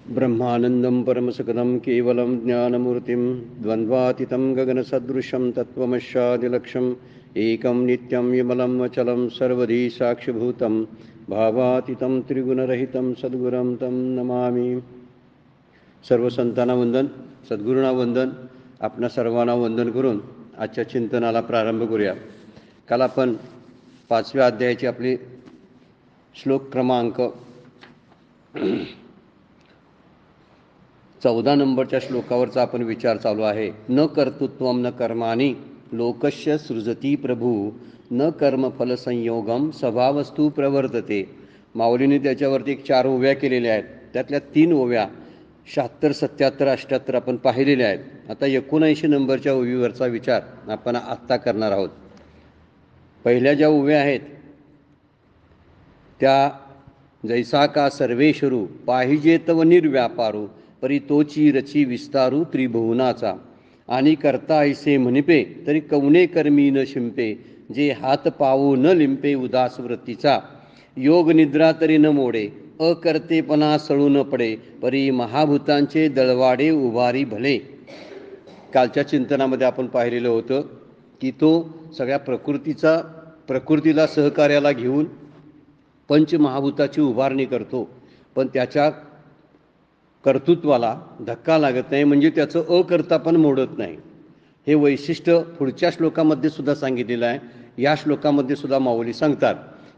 ब्रह्मानंदं परमसुखदं केवलं ज्ञानमूर्तिं द्वन्द्वातीतं गगनसदृशं तत्त्वमस्यादिलक्ष्यम् एकं नित्यं विमलं अचलं सर्वधी साक्षिभूतं भावातीतं त्रिगुणरहितं सद्गुरुं तं नमामि. सर्व संतांना वंदन, सद्गुरूंना वंदन. आपणा सर्वांना वंदन करून आजच्या चिंतनाला प्रारंभ करूया. काल आपण 5व्या अध्यायाची आपली श्लोक क्रमांक 14 नंबरच्या श्लोकावरचा आपण विचार चालू आहे. न कर्तृत्वम न कर्माणी लोकस्य सृजती प्रभू न कर्मफल संयोगम स्वभावस्तु प्रवर्तते. माऊलीने त्याच्यावरती 4 ओव्या केलेल्या आहेत. त्यातल्या 3 ओव्या 76, 77, 78 आपण पाहिलेल्या आहेत. आता 79 नंबरच्या ओवीवरचा विचार आपण आत्ता करणार आहोत. पहिल्या ज्या ओव्या आहेत त्या जैसा का सर्वेश्वरू पाहिजे तव निर्व्यापारू परी तोची रची विस्तारू त्रिभुवनाचा आणि करता ऐसे म्हणिपे तरी कवणे कर्मी न शिंपे जे हात पावू न लिंपे उदास वृत्तीचा योग निद्रा तरी न मोडे अकर्तेपणा सळू न पडे परी महाभूतांचे दळवाडे उभारी भले. कालच्या चिंतनामध्ये आपण पाहिलेलं होतं की तो सगळ्या प्रकृतीला सहकार्याला घेऊन पंचमहाभूताची उभारणी करतो, पण त्याच्या कर्तृत्वाला धक्का लागत नाही, म्हणजे त्याचं अकर्ता पण मोडत नाही. हे वैशिष्ट्य पुढच्या श्लोकामध्ये सुद्धा सांगितलेलं आहे. या श्लोकामध्ये सुद्धा माऊली सांगतात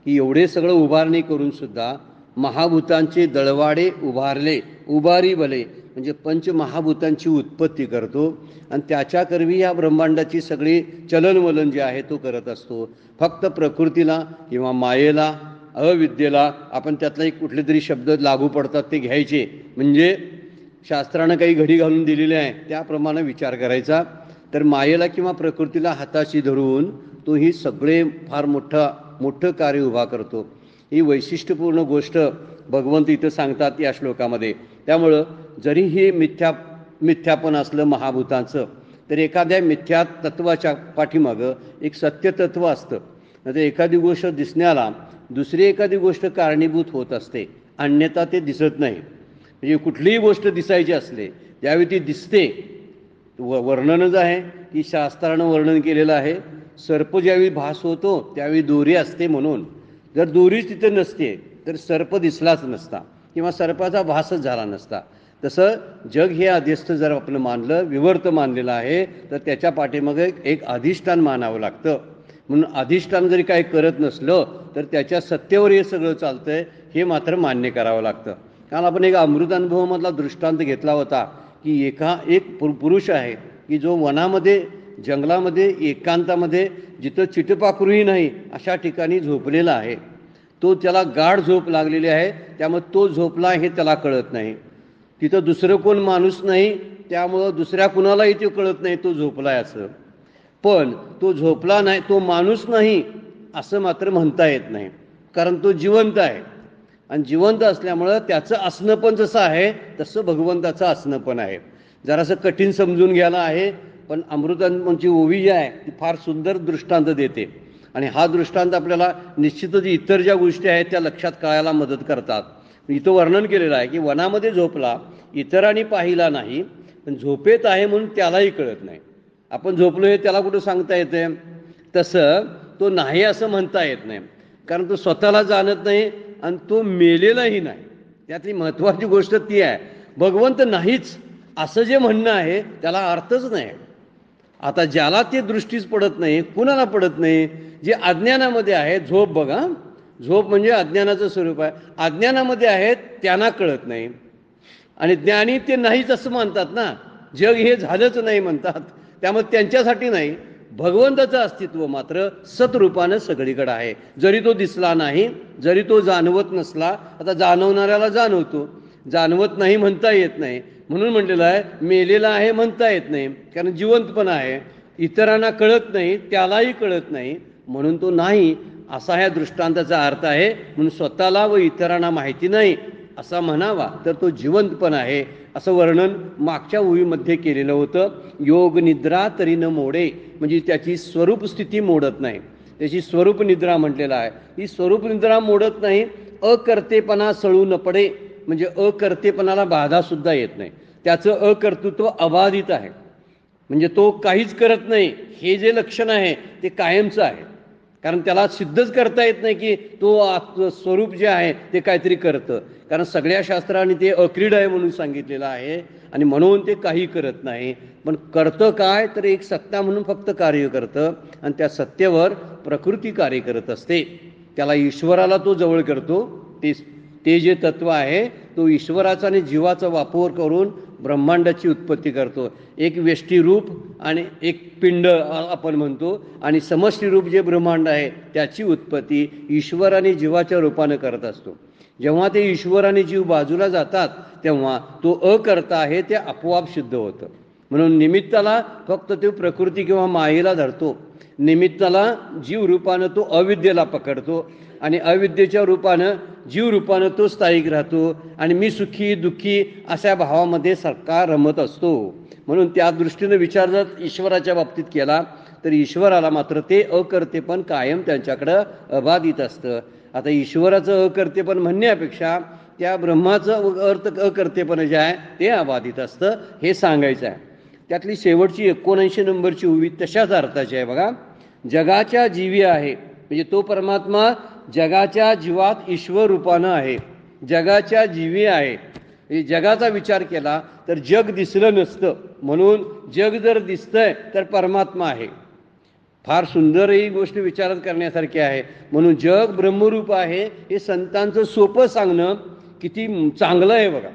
की एवढे सगळं उभारणी करून सुद्धा महाभूतांचे दळवाडे उभारी भले, म्हणजे पंचमहाभूतांची उत्पत्ती करतो आणि त्याच्याकरवी या ब्रह्मांडाची सगळी चलनवलन जे आहे तो करत असतो. फक्त प्रकृतीला किंवा मायेला अविद्येला आपण त्यातला एक कुठले तरी शब्द लागू पडतात ते घ्यायचे, म्हणजे शास्त्रानं काही घडी घालून दिलेले आहे त्याप्रमाणे विचार करायचा. तर मायेला किंवा प्रकृतीला हाताशी धरून तो ही सगळे फार मोठं कार्य उभा करतो. ही वैशिष्ट्यपूर्ण गोष्ट भगवंत इथं सांगतात या श्लोकामध्ये. त्यामुळं जरी हे मिथ्यापण असलं महाभूतांचं, तर एखाद्या मिथ्या तत्वाच्या पाठीमागं एक सत्यतत्व असतं. तर एखादी गोष्ट दिसण्याला दुसरी एखादी गोष्ट कारणीभूत होत असते, अन्यथा ते दिसत नाही. म्हणजे कुठलीही गोष्ट दिसायची असले ज्यावेळी ती दिसते, वर्णनच आहे की शास्त्रानं वर्णन केलेलं आहे. सर्प ज्यावेळी भास होतो त्यावेळी दोरी असते म्हणून. जर दोरीच तिथे नसते तर सर्प दिसलाच नसता किंवा सर्पाचा भासच झाला नसता. तसं जग हे अध्यस्थ जर आपण मानलं, विवर्त मानलेलं आहे, तर त्याच्या पाठीमागे एक अधिष्ठान मानावं लागतं. म्हणून अधिष्ठान जरी काही करत नसलं तर त्याच्या सत्तेवर हे सगळं चालतंय हे मात्र मान्य करावं लागतं. काल आपण एक अमृत अनुभवामधला दृष्टांत घेतला होता की एक पुरुष आहे की जो वनामध्ये जंगलामध्ये एकांतामध्ये जिथं चिटपाखरूही नाही अशा ठिकाणी झोपलेला आहे. त्याला गाढ झोप लागलेली आहे, त्यामुळे तो झोपला हे त्याला कळत नाही. तिथं दुसरं कोण माणूस नाही, त्यामुळं दुसऱ्या कुणालाही ते कळत नाही तो झोपलाय असं. पण तो झोपला नाही, तो माणूस नाही असं मात्र म्हणता येत नाही, कारण तो जिवंत आहे. आणि जिवंत असल्यामुळं त्याचं असणं पण जसं आहे तसं भगवंताचं असणं पण आहे. जरासं कठीण समजून घ्यायला आहे, पण अमृतांची ओवी जी आहे ती फार सुंदर दृष्टांत देते. आणि हा दृष्टांत आपल्याला निश्चितच इतर ज्या गोष्टी आहेत त्या लक्षात कळायला मदत करतात. इथं वर्णन केलेलं आहे की वनामध्ये झोपला, इतरांनी पाहिला नाही, पण झोपेत आहे म्हणून त्यालाही कळत नाही. आपण झोपलो हे त्याला कुठं सांगता येते? तसं तो नाही असं म्हणता येत नाही, कारण तो स्वतःला जाणत नाही आणि तो मेलेलाही नाही. त्यातली महत्त्वाची गोष्ट ती आहे. भगवंत नाहीच असं जे म्हणणं आहे त्याला अर्थच नाही. आता ज्याला ते दृष्टीच पडत नाही, कुणाला पडत नाही? जे अज्ञानामध्ये आहे, झोप बघा, झोप म्हणजे अज्ञानाचं स्वरूप आहे. अज्ञानामध्ये आहेत त्यांना कळत नाही. आणि ज्ञानी ते नाहीच असं मानतात ना, जग हे झालंच नाही म्हणतात. त्यामुळे त्यांच्यासाठी नाही, भगवंताचं अस्तित्व मात्र सतरूपानं सगळीकडे आहे. जरी तो दिसला नाही, जरी तो जाणवत नसला, आता जाणवणाऱ्याला जाणवतो, जाणवत नाही म्हणता येत नाही. म्हणून म्हटलेलं आहे मेलेला आहे म्हणता येत नाही, कारण जिवंत पण आहे. इतरांना कळत नाही, त्यालाही कळत नाही, म्हणून तो नाही असा ह्या दृष्टांताचा अर्थ आहे. म्हणून स्वतःला व इतरांना माहिती नाही असा म्हणावा तर तो जिवंत पण आहे असं वर्णन मागच्या ओवीमध्ये केलेलं होतं. योग निद्रा तरी न मोडे, म्हणजे त्याची स्वरूप स्थिती मोडत नाही, त्याची स्वरूप निद्रा म्हटलेला आहे. ही स्वरूप निद्रा मोडत नाही. अकर्तेपणा सळू न पडे, म्हणजे अकर्तेपणाला बाधा सुद्धा येत नाही. त्याचं अकर्तृत्व अबाधित आहे, म्हणजे तो काहीच करत नाही हे जे लक्षण आहे ते कायमचं आहे. कारण त्याला सिद्धच करता येत नाही की तो स्वरूप जे आहे ते काहीतरी करतं, कारण सगळ्या शास्त्रांनी ते अक्रीड आहे म्हणून सांगितलेलं आहे आणि म्हणून ते काही करत नाही. पण करतं काय तर एक सत्ता म्हणून फक्त कार्य करतं आणि त्या सत्तेवर प्रकृती कार्य करत असते. त्याला ईश्वराला तो जवळ करतो. ते जे तत्व आहे तो ईश्वराचा आणि जीवाचा वापर करून ब्रह्मांडाची उत्पत्ती करतो. एक व्यष्टी रूप आणि एक पिंड आपण म्हणतो, आणि समष्टी रूप जे ब्रह्मांड आहे त्याची उत्पत्ती ईश्वर आणि जीवाच्या रूपानं करत असतो. जेव्हा ते ईश्वर आणि जीव बाजूला जातात तेव्हा तो अकर्ता आहे ते आपोआप सिद्ध होतं. म्हणून निमित्ताला फक्त तो प्रकृती किंवा मायेला धरतो, निमित्ताला जीव रूपानं तो अविद्येला पकडतो आणि अविद्येच्या रूपानं जीव रूपानं तो स्थायिक राहतो आणि मी सुखी दुःखी अशा भावामध्ये सरकार रमत असतो. म्हणून त्या दृष्टीनं विचार जर ईश्वराच्या बाबतीत केला तर ईश्वराला मात्र ते अकर्तेपण कायम त्यांच्याकडं अबाधित असतं. आता ईश्वराचं अकर्तेपण म्हणण्यापेक्षा त्या ब्रह्माचं अकर्तेपण जे आहे ते अबाधित असतं हे सांगायचं आहे. त्यातली शेवटची 79 नंबरची उभी तशाच अर्थाची आहे बघा. जगाच्या जीवी आहे, म्हणजे तो परमात्मा जगाच्या जीवात ईश्वर रूपानं आहे. जगाच्या जीवी आहे, जगाचा विचार केला तर जग दिसलं नसतं, म्हणून जग जर दिसतंय तर परमात्मा आहे. फार सुंदर ही गोष्ट विचारात करण्यासारखी आहे. म्हणून जग ब्रह्मरूप आहे हे संतांचं सोपं सांगणं किती चांगलं आहे बघा,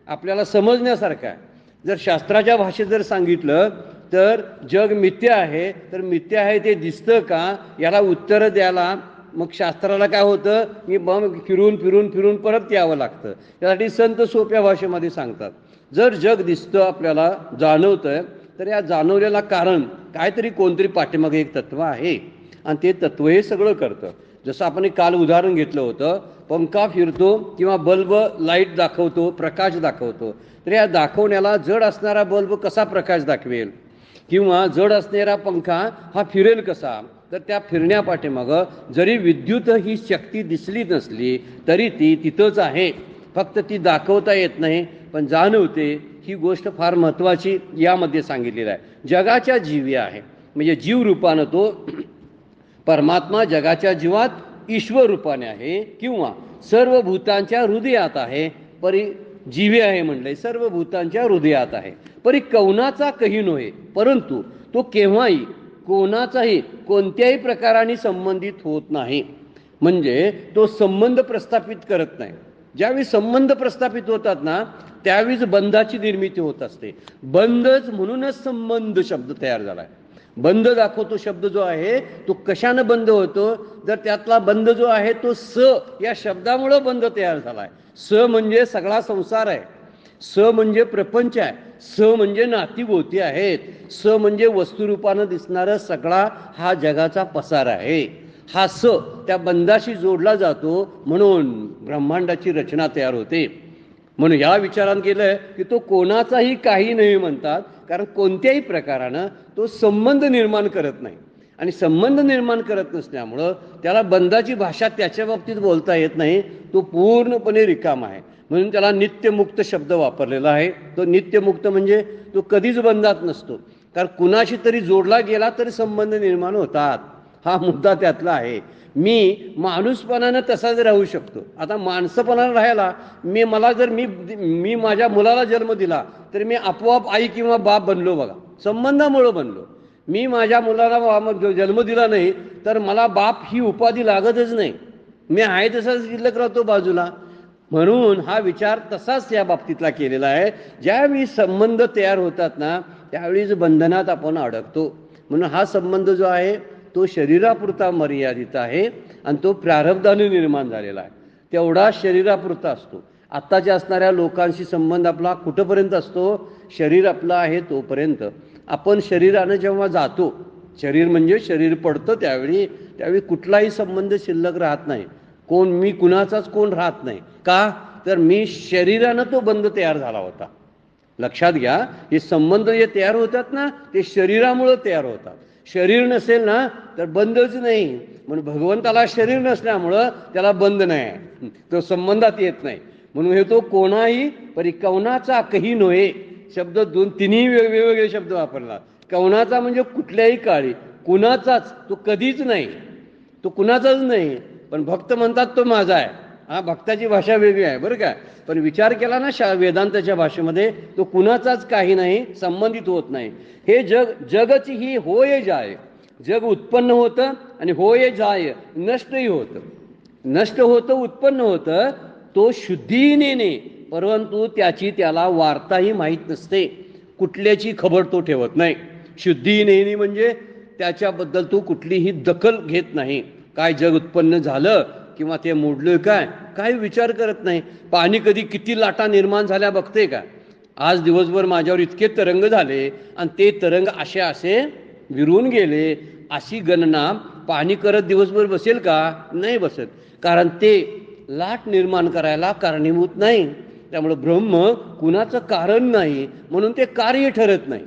आपल्याला समजण्यासारखं आहे. जर शास्त्राच्या भाषेत जर सांगितलं तर जग मिथ्या आहे, तर मिथ्या आहे ते दिसतं का याला उत्तर द्यायला मग शास्त्राला काय होतं की मग फिरून फिरून फिरून परत यावं लागतं. त्यासाठी संत सोप्या भाषेमध्ये सांगतात, जर जग दिसतं आपल्याला जाणवतं तर या जाणवलेला कारण काहीतरी कोणतरी पाठीमागे एक तत्व आहे आणि ते तत्व हे सगळं करतं. जसं आपण काल उदाहरण घेतलं होतं, पंखा फिरतो किंवा बल्ब लाईट दाखवतो, प्रकाश दाखवतो, तर या दाखवण्याला जड असणारा बल्ब कसा प्रकाश दाखवेल किंवा जड असणारा पंखा हा फिरेल कसा, तर त्या फिरण्यापाठीमागं जरी विद्युत ही शक्ती दिसली नसली तरी ती तिथंच आहे, फक्त ती दाखवता येत नाही पण जाणवते. ही गोष्ट फार महत्त्वाची यामध्ये सांगितलेली आहे. जगाच्या जीवी आहे, म्हणजे जीव रूपानं तो परमात्मा जगाच्या जीवात ईश्वर रूपाने आहे किंवा सर्व भूतांच्या हृदयात आहे. परी जीवी आहे म्हणलंय, सर्व भूतांच्या हृदयात आहे. परी कौनाचा कही नव्हे, परंतु तो केव्हाही कोणाचाही कोणत्याही प्रकाराने संबंधित होत नाही. म्हणजे तो संबंध प्रस्थापित करत नाही. ज्यावेळी संबंध प्रस्थापित होतात ना त्यावेळीच बंधाची निर्मिती होत असते. बंधच म्हणूनच संबंध शब्द तयार झाला आहे. बंध दाखवतो शब्द जो आहे तो कशानं बंध होतो, जर त्यातला बंध जो आहे तो स या शब्दामुळं बंध तयार झाला आहे. स म्हणजे सगळा संसार आहे, स म्हणजे प्रपंच आहे, स म्हणजे नातीगोती आहेत, स म्हणजे वस्तुरूपानं दिसणारा सगळा हा जगाचा पसार आहे. हा स त्या बंधाशी जोडला जातो म्हणून ब्रह्मांडाची रचना तयार होते. म्हणून या विचारानं केलं की तो कोणाचाही काही नाही म्हणतात, कारण कोणत्याही प्रकारानं तो संबंध निर्माण करत नाही आणि संबंध निर्माण करत नसल्यामुळं त्याला बंधाची भाषा त्याच्या बाबतीत बोलता येत नाही. तो पूर्णपणे रिकाम आहे, म्हणून त्याला नित्यमुक्त शब्द वापरलेला आहे. तो नित्यमुक्त म्हणजे तो कधीच बंधात नसतो, कारण कुणाशी तरी जोडला गेला तरी संबंध निर्माण होतात. हा मुद्दा त्यातला आहे. मी माणूसपणानं तसाच राहू शकतो. आता माणसंपणानं राहायला मला जर मी माझ्या मुलाला जन्म दिला तर मी आपोआप आई किंवा बाप बनलो बघा, संबंधामुळं बनलो. मी माझ्या मुलाला जन्म दिला नाही तर मला बाप ही उपाधी लागतच नाही, मी आहे तसाच शिल्लक राहतो बाजूला. म्हणून हा विचार तसाच या बाबतीतला केलेला आहे. ज्यावेळी संबंध तयार होतात ना त्यावेळीच बंधनात आपण अडकतो. म्हणून हा संबंध जो आहे तो शरीरापुरता मर्यादित आहे आणि तो प्रारब्धाने निर्माण झालेला आहे, तेवढा शरीरापुरता असतो. आत्ताच्या असणाऱ्या लोकांशी संबंध आपला कुठंपर्यंत असतो, शरीर आपलं आहे तोपर्यंत. आपण शरीरानं जेव्हा जातो, शरीर म्हणजे शरीर पडतं त्यावेळी कुठलाही संबंध शिल्लक राहत नाही. मी कुणाचाच कोण राहत नाही. का तर मी शरीरानं तो बंध तयार झाला होता. लक्षात घ्या, हे संबंध जे तयार होतात ना ते शरीरामुळं तयार होतात. शरीर नसेल ना तर बंधच नाही. म्हणून भगवंताला शरीर नसल्यामुळं त्याला बंध नाही, तो संबंधात येत नाही. म्हणून हे तो कोणाही परी कवनाचा कही नव्हे शब्द तिन्ही वेगवेगळे शब्द वापरला. कवनाचा म्हणजे कुठल्याही काळी, कुणाचाच, तो कधीच नाही, तो कुणाचाच नाही. पण भक्त म्हणतात तो माझा आहे. हा, भक्ताची भाषा वेगळी आहे बरं का. पण विचार केला ना वेदांताच्या भाषेमध्ये, तो कुणाचाच काही नाही, संबंधित होत नाही. हे जगच ही होय जाय. जग उत्पन्न होतं आणि होय जाय नष्टही होतं. नष्ट होतं, उत्पन्न होतं, तो शुद्धीने, परंतु त्याला वार्ताही माहीत नसते, कुठल्याची खबर तो ठेवत नाही. शुद्धीने म्हणजे त्याच्याबद्दल तो कुठलीही दखल घेत नाही. काय जग उत्पन्न झालं किंवा ते मोडलं काय विचार करत नाही. पाणी कधी किती लाटा निर्माण झाल्या बघते का? आज दिवसभर माझ्यावर इतके तरंग झाले आणि ते तरंग असे विरून गेले, अशी गणना पाणी करत दिवसभर बसेल का? नाही बसत. कारण ते लाट निर्माण करायला कारणीभूत नाही. त्यामुळे ब्रह्म कुणाचं कारण नाही, म्हणून ते कार्य ठरत नाही.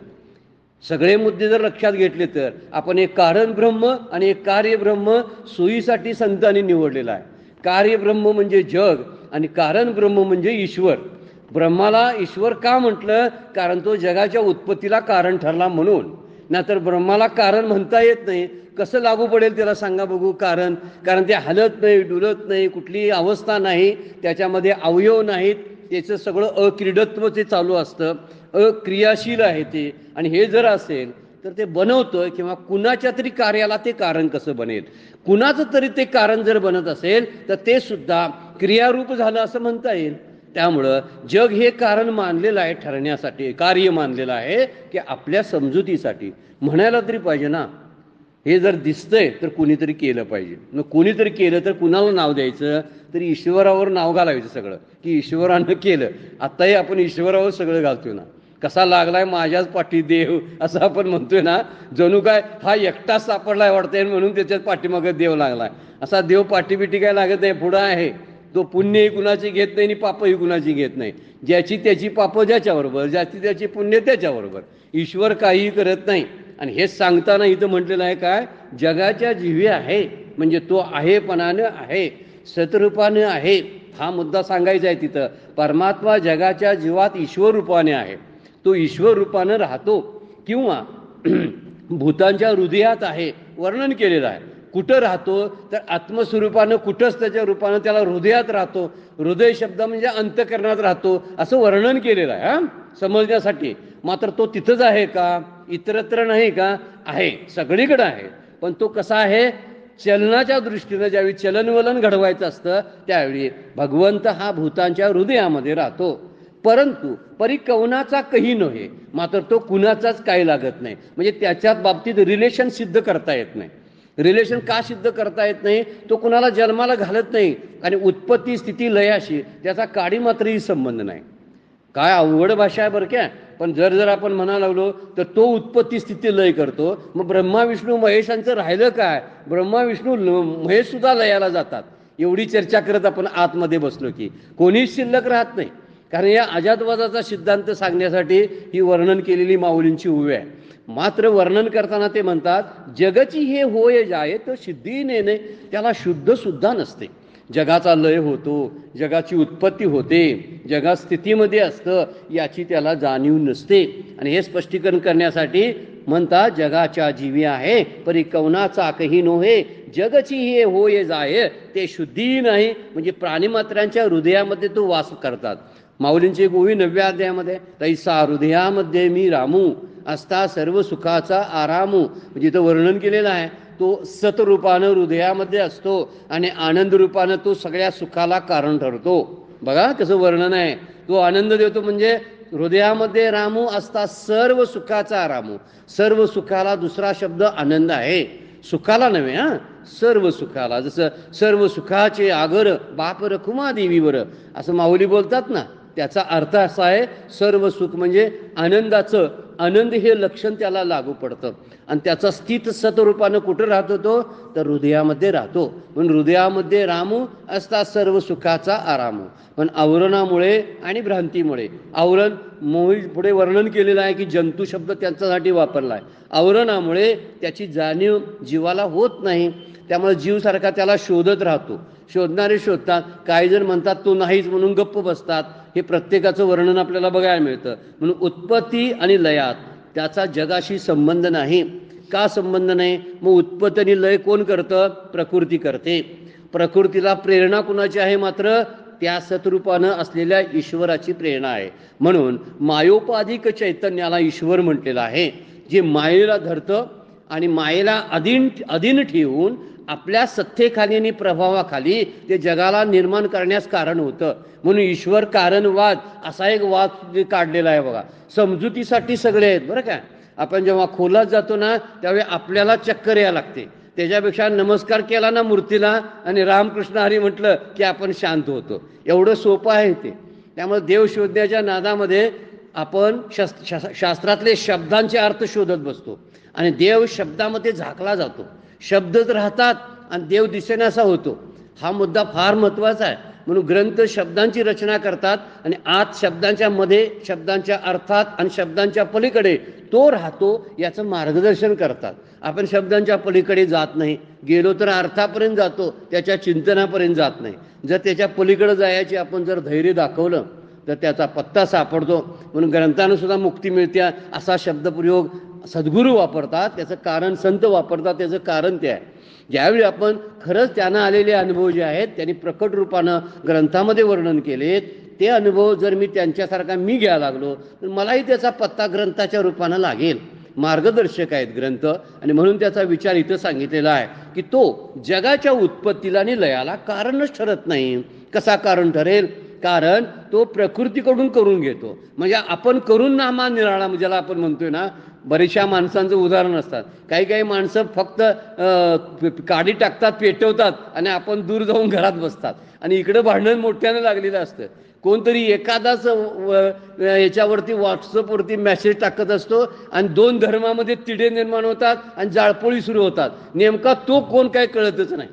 सगळे मुद्दे जर लक्षात घेतले तर आपण एक कारण ब्रह्म आणि एक कार्य ब्रह्म सोयीसाठी संतांनी निवडलेला आहे. कार्य ब्रह्म म्हणजे जग आणि कारण ब्रह्म म्हणजे ईश्वर. ब्रह्माला ईश्वर का म्हटलं? कारण तो जगाच्या उत्पत्तीला कारण ठरला म्हणून. नाहीतर ब्रह्माला कारण म्हणता येत नाही. कसं लागू पडेल त्याला सांगा बघू कारण? कारण ते हलत नाही, डुलत नाही, कुठलीही अवस्था नाही, त्याच्यामध्ये अवयव नाहीत, त्याचं सगळं अक्रीडत्व ते चालू असतं, अक्रियाशील आहे ते. आणि हे जर असेल तर ते बनवतं किंवा कुणाच्या तरी कार्याला ते कारण कसं बनेल? कुणाचं तरी ते कारण जर बनत असेल तर ते सुद्धा क्रियारूप झालं असं म्हणता येईल. त्यामुळं जग हे कारण मानलेलं आहे ठरण्यासाठी, कार्य मानलेलं आहे की आपल्या समजुतीसाठी. म्हणायला तरी पाहिजे ना, हे जर दिसतंय तर कुणीतरी केलं पाहिजे. मग कुणीतरी केलं तर कुणाला नाव द्यायचं? तरी ईश्वरावर नाव घालायचं सगळं, की ईश्वरानं केलं. आत्ताही आपण ईश्वरावर सगळं घालतोय ना. कसा लागलाय माझ्याच पाठी देव असं आपण म्हणतोय ना, जणू काय हा एकटाच सापडलाय वाटतंय म्हणून त्याच्यात पाठीमागं देव लागलाय. असा देव पाठीबिठी काय लागत नाही, पुढं आहे तो. पुण्यही कुणाची घेत नाही आणि पापही कुणाची घेत नाही. ज्याची त्याची पापं ज्याच्याबरोबर, ज्याची त्याची पुण्य त्याच्याबरोबर. ईश्वर काहीही करत नाही. आणि हेच सांगताना इथं म्हटलेलं आहे काय? जगाच्या जीवी आहे म्हणजे तो आहेपणानं आहे, सतरूपानं आहे. हा मुद्दा सांगायचा आहे तिथं. परमात्मा जगाच्या जीवात ईश्वर रूपाने आहे, तो ईश्वर रूपानं राहतो. किंवा भूतांच्या हृदयात आहे, वर्णन केलेलं आहे. कुठं राहतो तर आत्मस्वरूपानं, कुठंच त्याच्या रूपानं त्याला हृदयात राहतो. हृदय शब्द म्हणजे अंतःकरणात राहतो असं वर्णन केलेलं आहे हा समजण्यासाठी. मात्र तो तिथंच आहे का? इतरत्र नाही का? आहे, सगळीकडे आहे. पण तो कसा आहे? चलनाच्या दृष्टीनं ज्यावेळी चलनवलन घडवायचं असतं त्यावेळी भगवंत हा भूतांच्या हृदयामध्ये राहतो. परंतु परिकवनाचा कही नव्हे, मात्र तो कुणाचाच काही लागत नाही. म्हणजे त्याच्यात बाबतीत रिलेशन सिद्ध करता येत नाही. रिलेशन का सिद्ध करता येत नाही? तो कुणाला जन्माला घालत नाही आणि उत्पत्ती स्थिती लयाशी त्याचा काडी मात्रही संबंध नाही. काय अवघड भाषा आहे बरं क्या. पण जर आपण म्हणायला लागलो तर तो उत्पत्ती स्थिती लय करतो. मग ब्रह्मा विष्णू महेशांचं राहिलं काय? ब्रह्मा विष्णू महेश सुद्धा लयाला जातात. एवढी चर्चा करत आपण आतमध्ये बसलो की कोणीच शिल्लक राहत नाही. कारण या अजातवादाचा सिद्धांत सांगण्यासाठी ही वर्णन केलेली माऊलींची उभी आहे. मात्र वर्णन करताना ते म्हणतात जगची हे होय जाय तर सिद्धीने, त्याला शुद्ध सुद्धा नसते. जगाचा लय होतो, जगाची उत्पत्ती होते, जगा स्थितीमध्ये असतं याची त्याला जाणीव नसते. आणि हे स्पष्टीकरण करण्यासाठी म्हणतात जगाच्या जीवी आहे परी कवनाचा कही नोहे, जगची हे होय जाय ते शुद्धी नाही. म्हणजे प्राणीमात्रांच्या हृदयामध्ये तो वास करतात. माऊलींची गोवी 9व्या अध्यायामध्ये तैसा हृदयामध्ये मी रामू असता सर्व सुखाचा आरामू, म्हणजे इथं वर्णन केलेलं आहे. तो सतरूपानं हृदयामध्ये असतो आणि आनंद रूपानं तो सगळ्या सुखाला कारण ठरतो. बघा कसं वर्णन आहे. तो आनंद देतो म्हणजे हृदयामध्ये रामू असता सर्व सुखाचा आरामू. सर्व सुखाला दुसरा शब्द आनंद आहे, सुखाला नव्हे हा, सर्व सुखाला. जसं सर्व सुखाचे आगर बाप रखुमा देवीवर असं माऊली बोलतात ना, त्याचा अर्थ असा आहे सर्व सुख म्हणजे आनंदाचं. आनंद हे लक्षण त्याला लागू पडतं आणि त्याचा स्थित सतरूपानं कुठं राहतो तो तर हृदयामध्ये राहतो. म्हणून हृदयामध्ये रामू असता सर्व सुखाचा आरामू. पण आवरणामुळे आणि भ्रांतीमुळे, आवरण मोही पुढे वर्णन केलेलं आहे की जंतू शब्द त्यांच्यासाठी वापरला आहे. आवरणामुळे त्याची जाणीव जीवाला होत नाही. त्यामुळे जीव सारखा त्याला शोधत राहतो. शोधणारे शोधतात, काही जण म्हणतात तो नाहीच म्हणून गप्प बसतात. हे प्रत्येकाचं वर्णन आपल्याला बघायला मिळतं. म्हणून उत्पत्ती आणि लयात त्याचा जगाशी संबंध नाही. का संबंध नाही? मग उत्पत्ती आणि लय कोण करतं? प्रकृती करते. प्रकृतीला प्रेरणा कुणाची आहे? मात्र त्या सतरूपानं असलेल्या ईश्वराची प्रेरणा आहे. म्हणून मायोपाधिक चैतन्याला ईश्वर म्हटलेलं आहे, जे मायेला धरतं आणि मायेला अधीन ठेवून आपल्या सत्तेखाली आणि प्रभावाखाली ते जगाला निर्माण करण्यास कारण होतं. म्हणून ईश्वर कारणवाद असा एक वाद काढलेला आहे बघा. समजुतीसाठी सगळे आहेत बरं का. आपण जेव्हा खोलात जातो ना त्यावेळी आपल्याला चक्कर यायला लागते. त्याच्यापेक्षा नमस्कार केला ना मूर्तीला आणि रामकृष्ण हरी म्हटलं की आपण शांत होतो. एवढं सोपं आहे ते. त्यामुळे देव शोधण्याच्या नादामध्ये आपण शास्त्रातले शब्दांचे अर्थ शोधत बसतो आणि देव शब्दामध्ये झाकला जातो. शब्दच राहतात आणि देव दिसेनासा होतो. हा मुद्दा फार महत्त्वाचा आहे. म्हणून ग्रंथ शब्दांची रचना करतात आणि आत शब्दांच्या मध्ये, शब्दांच्या अर्थात आणि शब्दांच्या पलीकडे तो राहतो याचं मार्गदर्शन करतात. आपण शब्दांच्या पलीकडे जात नाही. गेलो तर अर्थापर्यंत जातो, त्याच्या चिंतनापर्यंत जात नाही. जर त्याच्या पलीकडे जायची आपण जर धैर्य दाखवलं तर त्याचा पत्ता सापडतो. म्हणून ग्रंथानं सुद्धा मुक्ती मिळते असा शब्दप्रयोग सद्गुरू वापरतात. त्याचं कारण संत वापरतात. त्याचं कारण ते आहे, ज्यावेळी आपण खरंच त्यांना आलेले अनुभव जे आहेत त्यांनी प्रकट रूपानं ग्रंथामध्ये वर्णन केलेत, ते अनुभव जर मी त्यांच्यासारखा घ्यायला लागलो तर मलाही त्याचा पत्ता ग्रंथाच्या रूपानं लागेल. मार्गदर्शक आहेत ग्रंथ. आणि म्हणून त्याचा विचार इथं सांगितलेला आहे की तो जगाच्या उत्पत्तीला आणि लयाला कारणच ठरत नाही. कसा कारण ठरेल? कारण तो प्रकृतीकडून करून घेतो. म्हणजे आपण करून नामा निराळा ज्याला आपण म्हणतोय ना, बऱ्याचशा माणसांचं उदाहरण असतात. काही काही माणसं फक्त काडी टाकतात, पेटवतात आणि आपण दूर जाऊन घरात बसतात आणि इकडं भांडण मोठ्यानं लागलेलं असतं. कोणतरी एखादाच याच्यावरती व्हॉट्सअपवरती मेसेज टाकत असतो आणि दोन धर्मामध्ये तिढे निर्माण होतात आणि जाळपोळी सुरू होतात. नेमका तो कोण काय कळतच नाही.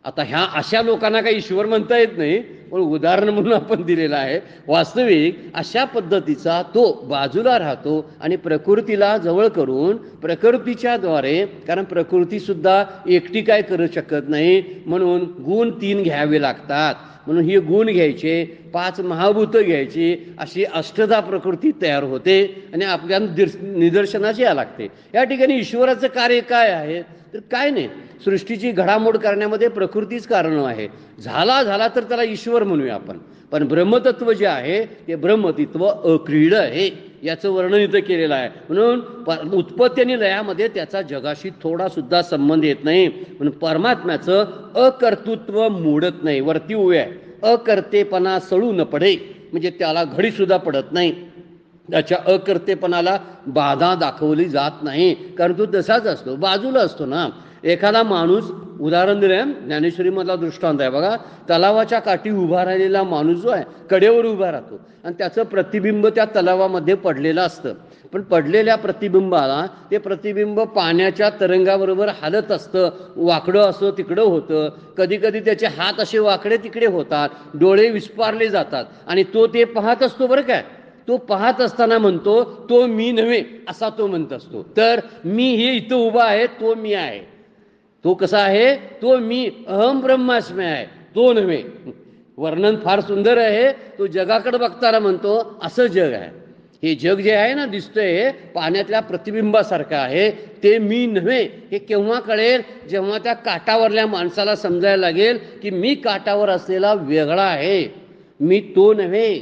आता ह्या अशा लोकांना काही ईश्वर म्हणता येत नाही, पण उदाहरण म्हणून आपण दिलेलं आहे. वास्तविक अशा पद्धतीचा तो बाजूला राहतो आणि प्रकृतीला जवळ करून प्रकृतीच्या द्वारे, कारण प्रकृती सुद्धा एकटी काय करू शकत नाही, म्हणून गुण 3 घ्यावे लागतात. म्हणून हे गुण घ्यायचे, 5 महाभूत घ्यायची, अशी अष्टधा प्रकृती तयार होते आणि आपल्या निदर्शनाची या लागते. या ठिकाणी ईश्वराचं कार्य काय आहे तर काय नाही. सृष्टीची घडामोड करण्यामध्ये प्रकृतीच कारण आहे. झाला तर त्याला ईश्वर म्हणूया आपण. पण ब्रह्मतत्व जे आहे ते ब्रह्मतत्व अक्रीड आहे, याचं वर्णन इथं केलेलं आहे. म्हणून उत्पत्ती आणि लयामध्ये त्याचा जगाशी थोडा सुद्धा संबंध येत नाही. म्हणून परमात्म्याचं अकर्तृत्व मोडत नाही. वरती उभे आहे, अकर्तेपणा सळू न पडे, म्हणजे त्याला घडी सुद्धा पडत नाही. त्याच्या अकर्तेपणाला बाधा दाखवली जात नाही, कारण तो तसाच असतो, बाजूला असतो ना. एखादा माणूस, उदाहरण दिलं ज्ञानेश्वरीमधला दृष्टांत आहे बघा. तलावाच्या काठी उभा राहिलेला माणूस जो आहे कडेवर उभा राहतो आणि त्याचं प्रतिबिंब त्या तलावामध्ये पडलेलं असतं. पण पडलेल्या प्रतिबिंबाला ते प्रतिबिंब पाण्याच्या तरंगाबरोबर हालत असतं. वाकडं असं तिकडं होतं. कधी कधी त्याचे हात असे वाकडे तिकडे होतात, डोळे विस्पारले जातात आणि तो ते पाहत असतो. बरं काय, तो पाहत असताना म्हणतो तो मी नव्हे असा तो म्हणत असतो. तर मी हे इथं उभा आहे, तो मी आहे. तो कसा आहे? तो मी अहम ब्रह्मास्मी आहे, तो नव्हे. वर्णन फार सुंदर आहे. तो जगाकडे बघताना म्हणतो असं जग आहे. हे जग जे आहे ना दिसतंय पाण्यातल्या प्रतिबिंबासारखं आहे, ते मी नव्हे. हे केव्हा कळेल? जेव्हा त्या काठावरल्या माणसाला समजायला लागेल की मी काठावर असलेला वेगळा आहे, मी तो नव्हे.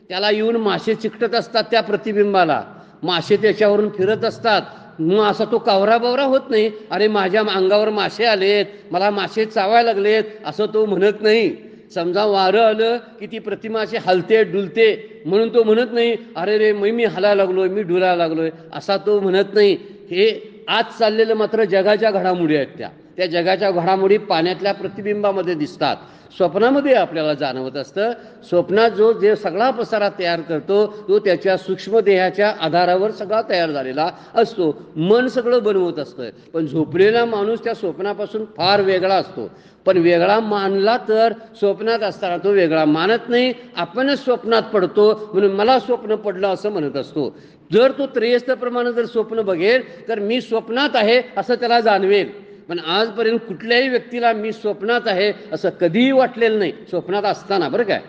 त्याला येऊन मासे चिकटत असतात त्या प्रतिबिंबाला, मासे त्याच्यावरून फिरत असतात. मग असा तो कावराबावरा होत नाही, अरे माझ्या अंगावर मासे आलेत, मला मासे चावायला लागलेत, असं तो म्हणत नाही. समजा वारं आलं की ती प्रतिमा अशी हलते डुलते म्हणून तो म्हणत नाही अरे रे मी हलायला लागलोय, मी डुलायला लागलोय, असा तो म्हणत नाही. हे आज चाललेलं मात्र जगाच्या घडामोडी आहेत. त्या जगाच्या घडामोडी पाण्यातल्या प्रतिबिंबामध्ये दिसतात. स्वप्नामध्ये आपल्याला जाणवत असतं. स्वप्नात जो जे सगळा पसारा तयार करतो तो त्याच्या सूक्ष्मदेहाच्या आधारावर सगळा तयार झालेला असतो. मन सगळं बनवत असतं. पण झोपलेला माणूस त्या स्वप्नापासून फार वेगळा असतो. पण वेगळा मानला तर स्वप्नात असताना तो वेगळा मानत नाही. आपणच स्वप्नात पडतो म्हणून मला स्वप्न पडलं असं म्हणत असतो. जर तो त्रयस्थप्रमाणे जर स्वप्न बघेल तर मी स्वप्नात आहे असं त्याला जाणवेल. पण आजपर्यंत कुठल्याही व्यक्तीला मी स्वप्नात आहे असं कधीही वाटलेलं नाही. स्वप्नात असताना बरं काय,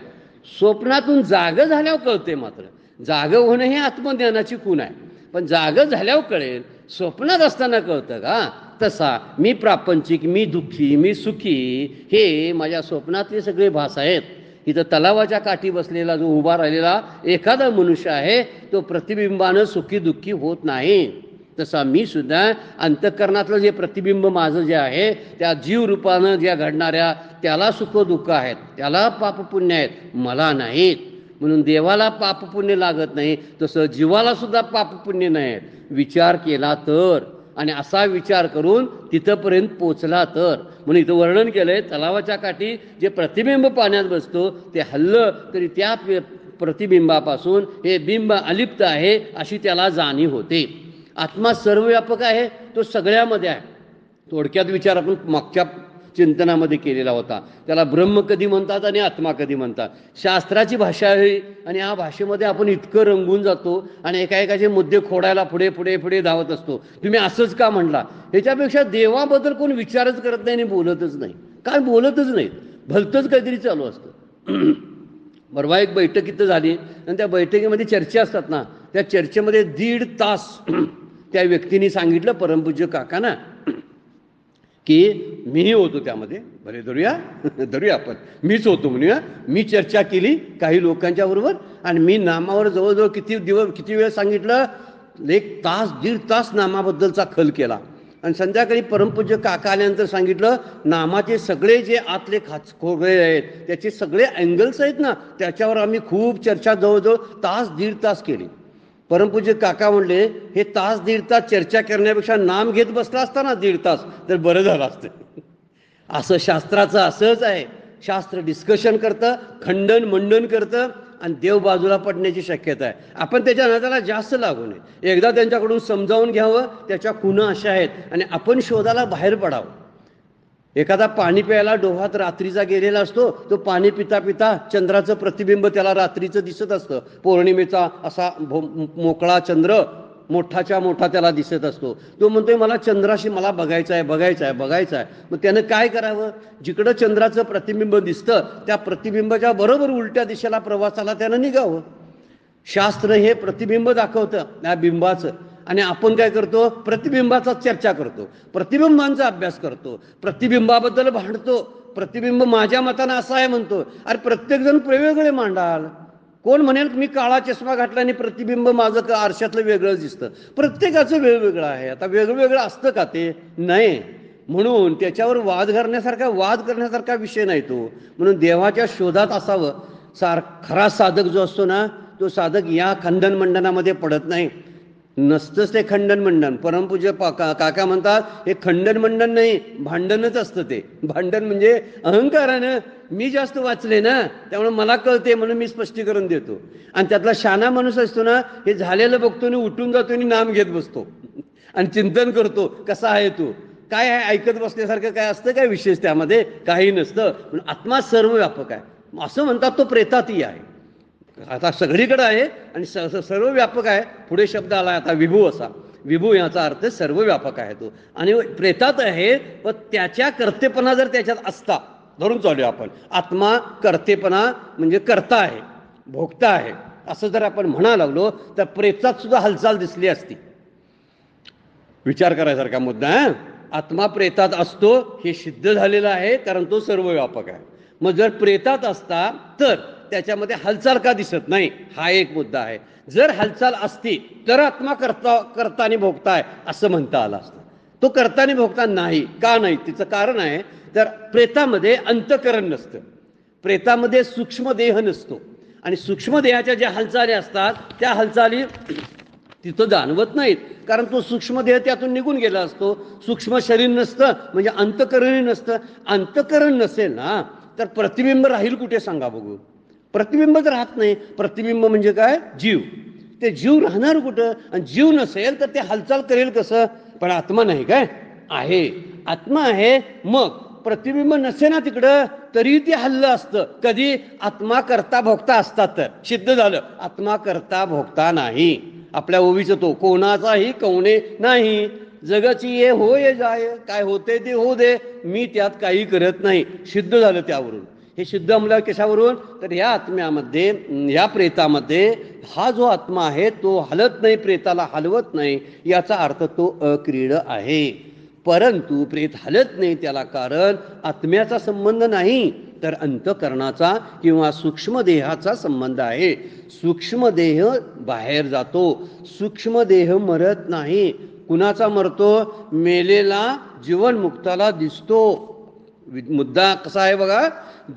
स्वप्नातून जागं झाल्यावर कळते. मात्र जागं होणं हे आत्मज्ञानाची खूण आहे, पण जागं झाल्यावर कळेल. स्वप्नात असताना कळतं का? तसा मी प्रापंचिक, मी दुःखी, मी सुखी, हे माझ्या स्वप्नातले सगळे भास आहेत. इथं तलावाच्या काठी बसलेला जो उभा राहिलेला एखादा मनुष्य आहे तो प्रतिबिंबानं सुखी दुःखी होत नाही. तसा मी सुद्धा अंतःकरणातलं जे प्रतिबिंब माझं जे आहे त्या जीव रूपानं ज्या घडणाऱ्या त्याला सुख दुःख आहेत, त्याला पापपुण्य आहेत, मला नाहीत. म्हणून देवाला पापपुण्य लागत नाही, तसं जीवाला सुद्धा पापपुण्य नाही. विचार केला तर, आणि असा विचार करून तिथंपर्यंत पोचला तर. म्हणून इथं वर्णन केलंय, तलावाच्या काठी जे प्रतिबिंब पाण्यात बसतो ते हल्लं तरी त्या प्रतिबिंबापासून हे बिंब अलिप्त आहे अशी त्याला जाणीव होते. आत्मा सर्वव्यापक आहे, तो सगळ्यामध्ये आहे. थोडक्यात विचार आपण मागच्या चिंतनामध्ये केलेला होता. त्याला ब्रह्म कधी म्हणतात आणि आत्मा कधी म्हणतात. शास्त्राची भाषा आहे आणि या भाषेमध्ये आपण इतकं रंगून जातो आणि एकाएकाचे मुद्दे खोडायला पुढे पुढे पुढे धावत असतो. तुम्ही असंच का म्हणला, ह्याच्यापेक्षा देवाबद्दल कोण विचारच करत नाही आणि बोलतच नाही. काय बोलतच नाहीत, भलतंच काहीतरी चालू असतं. परवा एक बैठक इथं झाली आणि त्या बैठकीमध्ये चर्चा असतात ना, त्या चर्चेमध्ये 1.5 तास त्या व्यक्तीने सांगितलं, परमपूज्य काकांना, की मीही होतो त्यामध्ये. बरे धरूया आपण, मीच होतो म्हणूया. मी चर्चा केली काही लोकांच्या बरोबर आणि मी नामावर जवळजवळ किती वेळ सांगितलं, 1 तास 1.5 तास नामाबद्दलचा खल केला. आणि संध्याकाळी परमपूज्य काका आल्यानंतर सांगितलं, नामाचे सगळे जे आतले खोगळे आहेत त्याचे सगळे अँगल्स आहेत ना, त्याच्यावर आम्ही खूप चर्चा जवळजवळ 1 तास 1.5 तास केली. परमपूज्य काका म्हणले, हे 1 तास 1.5 तास चर्चा करण्यापेक्षा नाम घेत बसला असता ना 1.5 तास तर बरं झालं असतं. असं शास्त्राचं असंच आहे. शास्त्र डिस्कशन करतं, खंडन मंडन करतं आणि देव बाजूला पडण्याची शक्यता आहे. आपण त्याच्या नादाला जास्त लागू नये. एकदा त्यांच्याकडून समजावून घ्यावं, त्याच्या खुणा अशा आहेत आणि आपण शोधाला बाहेर पडावं. एखादा पाणी प्यायला डोहात रात्रीचा गेलेला असतो, तो पाणी पिता पिता चंद्राचं प्रतिबिंब त्याला रात्रीचं दिसत असतं. पौर्णिमेचा असा मोकळा चंद्र मोठाच्या मोठा त्याला दिसत असतो. तो म्हणतोय, मला चंद्राशी मला बघायचं आहे. मग त्यानं काय करावं? जिकडं चंद्राचं प्रतिबिंब दिसतं त्या प्रतिबिंबाच्या बरोबर उलट्या दिशेला प्रवासाला त्यानं निघावं. शास्त्र हे प्रतिबिंब दाखवतं त्या बिंबाचं, आणि आपण काय करतो? प्रतिबिंबाचा चर्चा करतो, प्रतिबिंबांचा अभ्यास करतो, प्रतिबिंबाबद्दल भांडतो. प्रतिबिंब माझ्या मतानं असं आहे म्हणतो. अरे प्रत्येकजण वेगवेगळे मांडाल. कोण म्हणेल मी काळा चष्मा घातला आणि प्रतिबिंब माझं आरशातलं वेगळंच दिसतं. प्रत्येकाचं वेगवेगळं आहे. आता वेगवेगळं असतं का? ते नाही. म्हणून त्याच्यावर वाद करण्यासारखा विषय नाही तो. म्हणून देवाच्या शोधात असावं. खरा साधक जो असतो ना, तो साधक या खंडन मंडनामध्ये पडत नाही. नसतंच ते खंडन मंडन. परमपूज्य काका म्हणतात, हे खंडन मंडन नाही, भांडणच असतं ते. भांडण म्हणजे अहंकारानं मी जास्त वाचले ना, त्यामुळे मला कळते म्हणून मी स्पष्टीकरण देतो. आणि त्यातला शहाणा माणूस असतो ना, हे झालेलं बघतो आणि उठून जातो आणि नाम घेत बसतो आणि चिंतन करतो, कसा आहे तू, काय आहे, ऐकत बसण्यासारखं काय असतं काय विशेष त्यामध्ये? काही नसतं. पण आत्मा सर्व व्यापक आहे. असं म्हणतात तो प्रेतातही आहे. आता सगळीकडे आहे आणि सर्व व्यापक आहे. पुढे शब्द आला आता विभू असा. विभू याचा अर्थ सर्व व्यापक आहे तो. आणि प्रेतात आहे, व त्याच्या कर्तेपणा जर त्याच्यात असता, धरून चालूया आपण, आत्मा कर्तेपणा म्हणजे कर्ता आहे, भोगता आहे, असं जर आपण म्हणा लागलो तर प्रेतात सुद्धा हालचाल दिसली असती. विचार करायसारखा मुद्दा आहे. आत्मा प्रेतात असतो हे सिद्ध झालेलं आहे, कारण तो सर्व व्यापक आहे. मग जर प्रेतात असता तर त्याच्यामध्ये हालचाल का दिसत नाही, हा एक मुद्दा आहे. जर हालचाल असती तर आत्मा करता आणि भोगता आहे असं म्हणता आलं असतं. तो करता आणि भोगता नाही. का नाही? तिचं कारण आहे, तर प्रेतामध्ये अंतःकरण नसतं, प्रेतामध्ये सूक्ष्मदेह नसतो, आणि सूक्ष्मदेहाच्या ज्या हालचाली असतात त्या हालचाली तिथं जाणवत नाहीत, कारण तो सूक्ष्मदेह त्यातून निघून गेला असतो. सूक्ष्म शरीर नसतं म्हणजे अंतःकरणही नसतं. अंतःकरण नसेल ना तर प्रतिबिंब राहील कुठे सांगा बघू? प्रतिबिंबच राहत नाही. प्रतिबिंब म्हणजे काय? जीव. ते जीव राहणार कुठं? आणि जीव नसेल तर ते हालचाल करेल कसं? पण आत्मा नाही काय? आहे. आत्मा आहे. मग प्रतिबिंब नसे ना तिकडं तरी ते हल्लं असतं. कधी? आत्मा करता भोगता असतात तर सिद्ध झालं. आत्मा करता भोगता नाही. आपल्या ओवीचं तो कोणाचाही कवणे नाही. जगाची ये हो ये जाय, काय होते ते होऊ दे, मी त्यात काही करत नाही. सिद्ध झालं त्यावरून. हे सिद्ध म्हणलं कशावरून? तर या आत्म्यामध्ये, या प्रेतामध्ये हा जो आत्मा आहे तो हलत नाही, प्रेताला हलवत नाही, याचा अर्थ तो अक्रीड आहे. परंतु प्रेत हलत नाही त्याला कारण आत्म्याचा संबंध नाही, तर अंतःकरणाचा किंवा सूक्ष्मदेहाचा संबंध आहे. सूक्ष्मदेह बाहेर जातो, सूक्ष्मदेह मरत नाही. कुणाचा मरतो? मेलेला जीवनमुक्ताला दिसतो. मुद्दा कसा आहे बघा,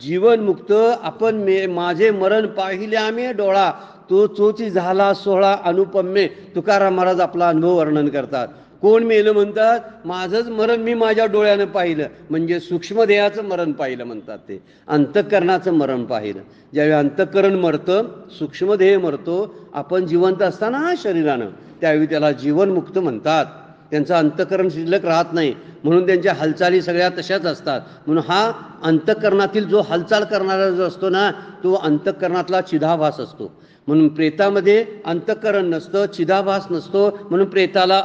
जीवनमुक्त आपण माझे मरण पाहिले आम्ही डोळा, तो चोची झाला सोहळा अनुपम्य. तुकाराम महाराज आपला अनुभव वर्णन करतात. कोण मेलं म्हणतात? माझंच मरण मी माझ्या डोळ्यानं पाहिलं, म्हणजे सूक्ष्मदेहाचं मरण पाहिलं म्हणतात. ते अंतःकरणाचं मरण पाहिलं. ज्यावेळी अंतःकरण मरतं, सूक्ष्मदेह मरतो, आपण जिवंत असताना शरीरानं, त्यावेळी त्याला जीवनमुक्त म्हणतात. त्यांचं अंतःकरण शिल्लक राहत नाही, म्हणून त्यांच्या हालचाली सगळ्या तशाच असतात. म्हणून हा अंतःकरणातील जो हालचाल करणारा जो असतो ना, तो अंतःकरणातला चिदाभास असतो. म्हणून प्रेतामध्ये अंतःकरण नसतं, चिदाभास नसतो, म्हणून प्रेताला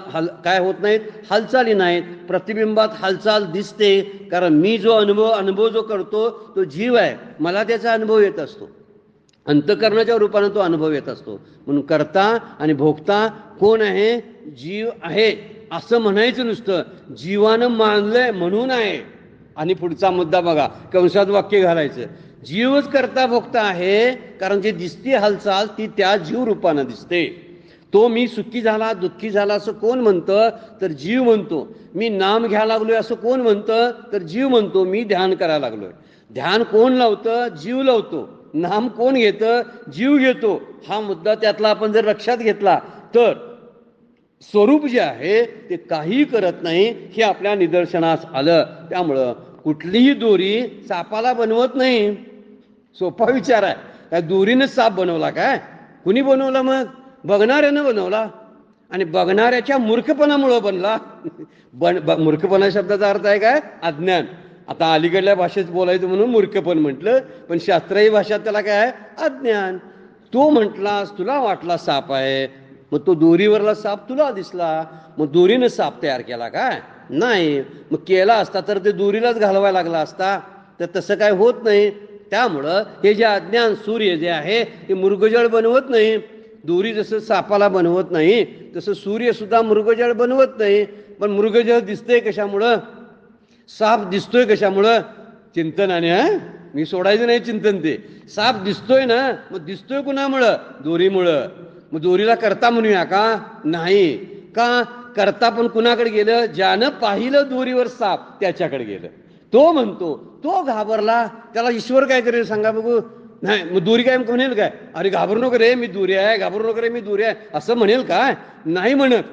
काय होत नाहीत? हालचाली नाहीत. प्रतिबिंबात हालचाल दिसते, कारण मी जो अनुभव जो करतो तो जीव आहे, मला त्याचा अनुभव येत असतो. अंतःकरणाच्या रूपाने तो अनुभव येत असतो. म्हणून कर्ता आणि भोगता कोण आहे? जीव आहे. असं म्हणायचं नुसतं, जीवानं मानलंय म्हणून आहे. आणि पुढचा मुद्दा बघा, कंसात वाक्य घालायचं, जीवच करता भोगता आहे, कारण जे दिसते हालचाल ती त्या जीव रूपानं दिसते. तो मी सुखी झाला दुःखी झाला असं कोण म्हणतं? तर जीव म्हणतो. मी नाम घ्यायला लागलोय असं कोण म्हणतं? तर जीव म्हणतो. मी ध्यान करायला लागलोय. ध्यान कोण लावतं? जीव लावतो. नाम कोण घेतं? जीव घेतो. हा मुद्दा त्यातला आपण जर लक्षात घेतला तर स्वरूप जे आहे ते काही करत नाही, हे आपल्या निदर्शनास आलं. त्यामुळं कुठलीही दोरी सापाला बनवत नाही. सोपा विचार आहे. काय दोरीनं साप बनवला काय? कुणी बनवला? मग बघणाऱ्यानं बनवला, आणि बघणाऱ्याच्या मूर्खपणामुळं बनला. मूर्खपणा शब्दाचा अर्थ आहे काय? अज्ञान. आता अलीकडल्या भाषेत बोलायचं म्हणून मूर्खपण म्हटलं, पण शास्त्रीय भाषेत त्याला काय आहे? अज्ञान. तो म्हटलास, तुला वाटला साप आहे, मग तो दोरीवरला साप तुला दिसला, मग दोरीनं साप तयार केला काय? नाही. मग केला असता तर ते दोरीलाच घालवायला लागला असता, तर तसं काय होत नाही. त्यामुळं हे जे अज्ञान सूर्य जे आहे ते मृगजळ बनवत नाही. दोरी जसं सापाला बनवत नाही, तसं सूर्य सुद्धा मृगजळ बनवत नाही. पण मृगजळ दिसतंय कशामुळं? साप दिसतोय कशामुळं? चिंतनाने. मी सोडायचं नाही चिंतन. ते साप दिसतोय ना, मग दिसतोय कुणामुळं? दोरीमुळं. मग दोरीला करता म्हणूया का? नाही. का? करता पण कुणाकडे गेलं? ज्यानं पाहिलं दोरीवर साप त्याच्याकडे गेलं. तो म्हणतो, तो घाबरला, त्याला ईश्वर काय करेल सांगा बघू? नाही. मग दोरी काय म्हणेल काय? अरे घाबरू नको रे मी दोरी आहे, घाबरू नको रे मी दोरी आहे, असं म्हणेल काय? नाही म्हणत.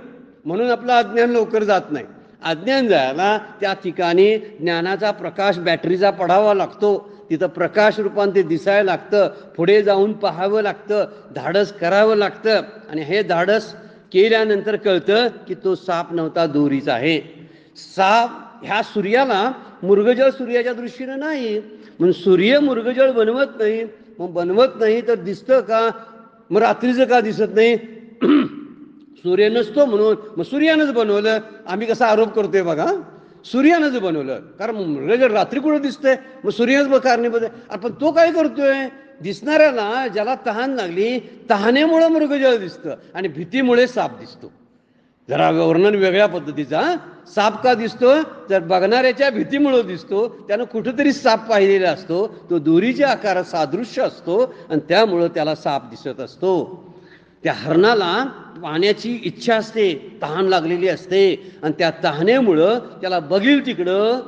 म्हणून आपलं अज्ञान लवकर जात नाही. अज्ञान जायला त्या ठिकाणी ज्ञानाचा प्रकाश बॅटरीचा पडावा लागतो. तिथं प्रकाश रूपाने ते दिसायला लागतं. पुढे जाऊन पाहावं लागतं, धाडस करावं लागतं. आणि हे धाडस केल्यानंतर कळतं की तो साप नव्हता, दोरीच आहे. साप ह्या सूर्याला मृगजळ सूर्याच्या दृष्टीनं नाही, म्हणून सूर्य मृगजळ बनवत नाही. मग बनवत नाही तर दिसतं का? मग रात्रीचं का दिसत नाही? सूर्य नसतो म्हणून. मग सूर्यानंच बनवलं. आम्ही कसा आरोप करतोय बघा, सूर्यानंच बनवलं, कारण मृगजळ रात्री कुठं दिसतंय? मग सूर्यच कारणीभूत आहे. आपण तो काय करतोय? दिसणाऱ्याला ज्याला तहान लागली, तहानेमुळं मृगजळ दिसतं आणि भीतीमुळे साप दिसतो. जरा वर्णन वेगळ्या पद्धतीचा. साप का दिसतो? तर बघणाऱ्याच्या भीतीमुळं दिसतो. त्यानं कुठंतरी साप पाहिलेला असतो, तो दोरीच्या आकारात सादृश्य असतो आणि त्यामुळं त्याला साप दिसत असतो. त्या हरणाला पाण्याची इच्छा असते, तहान लागलेली असते, आणि त्या तहानेमुळं त्याला बघील तिकडं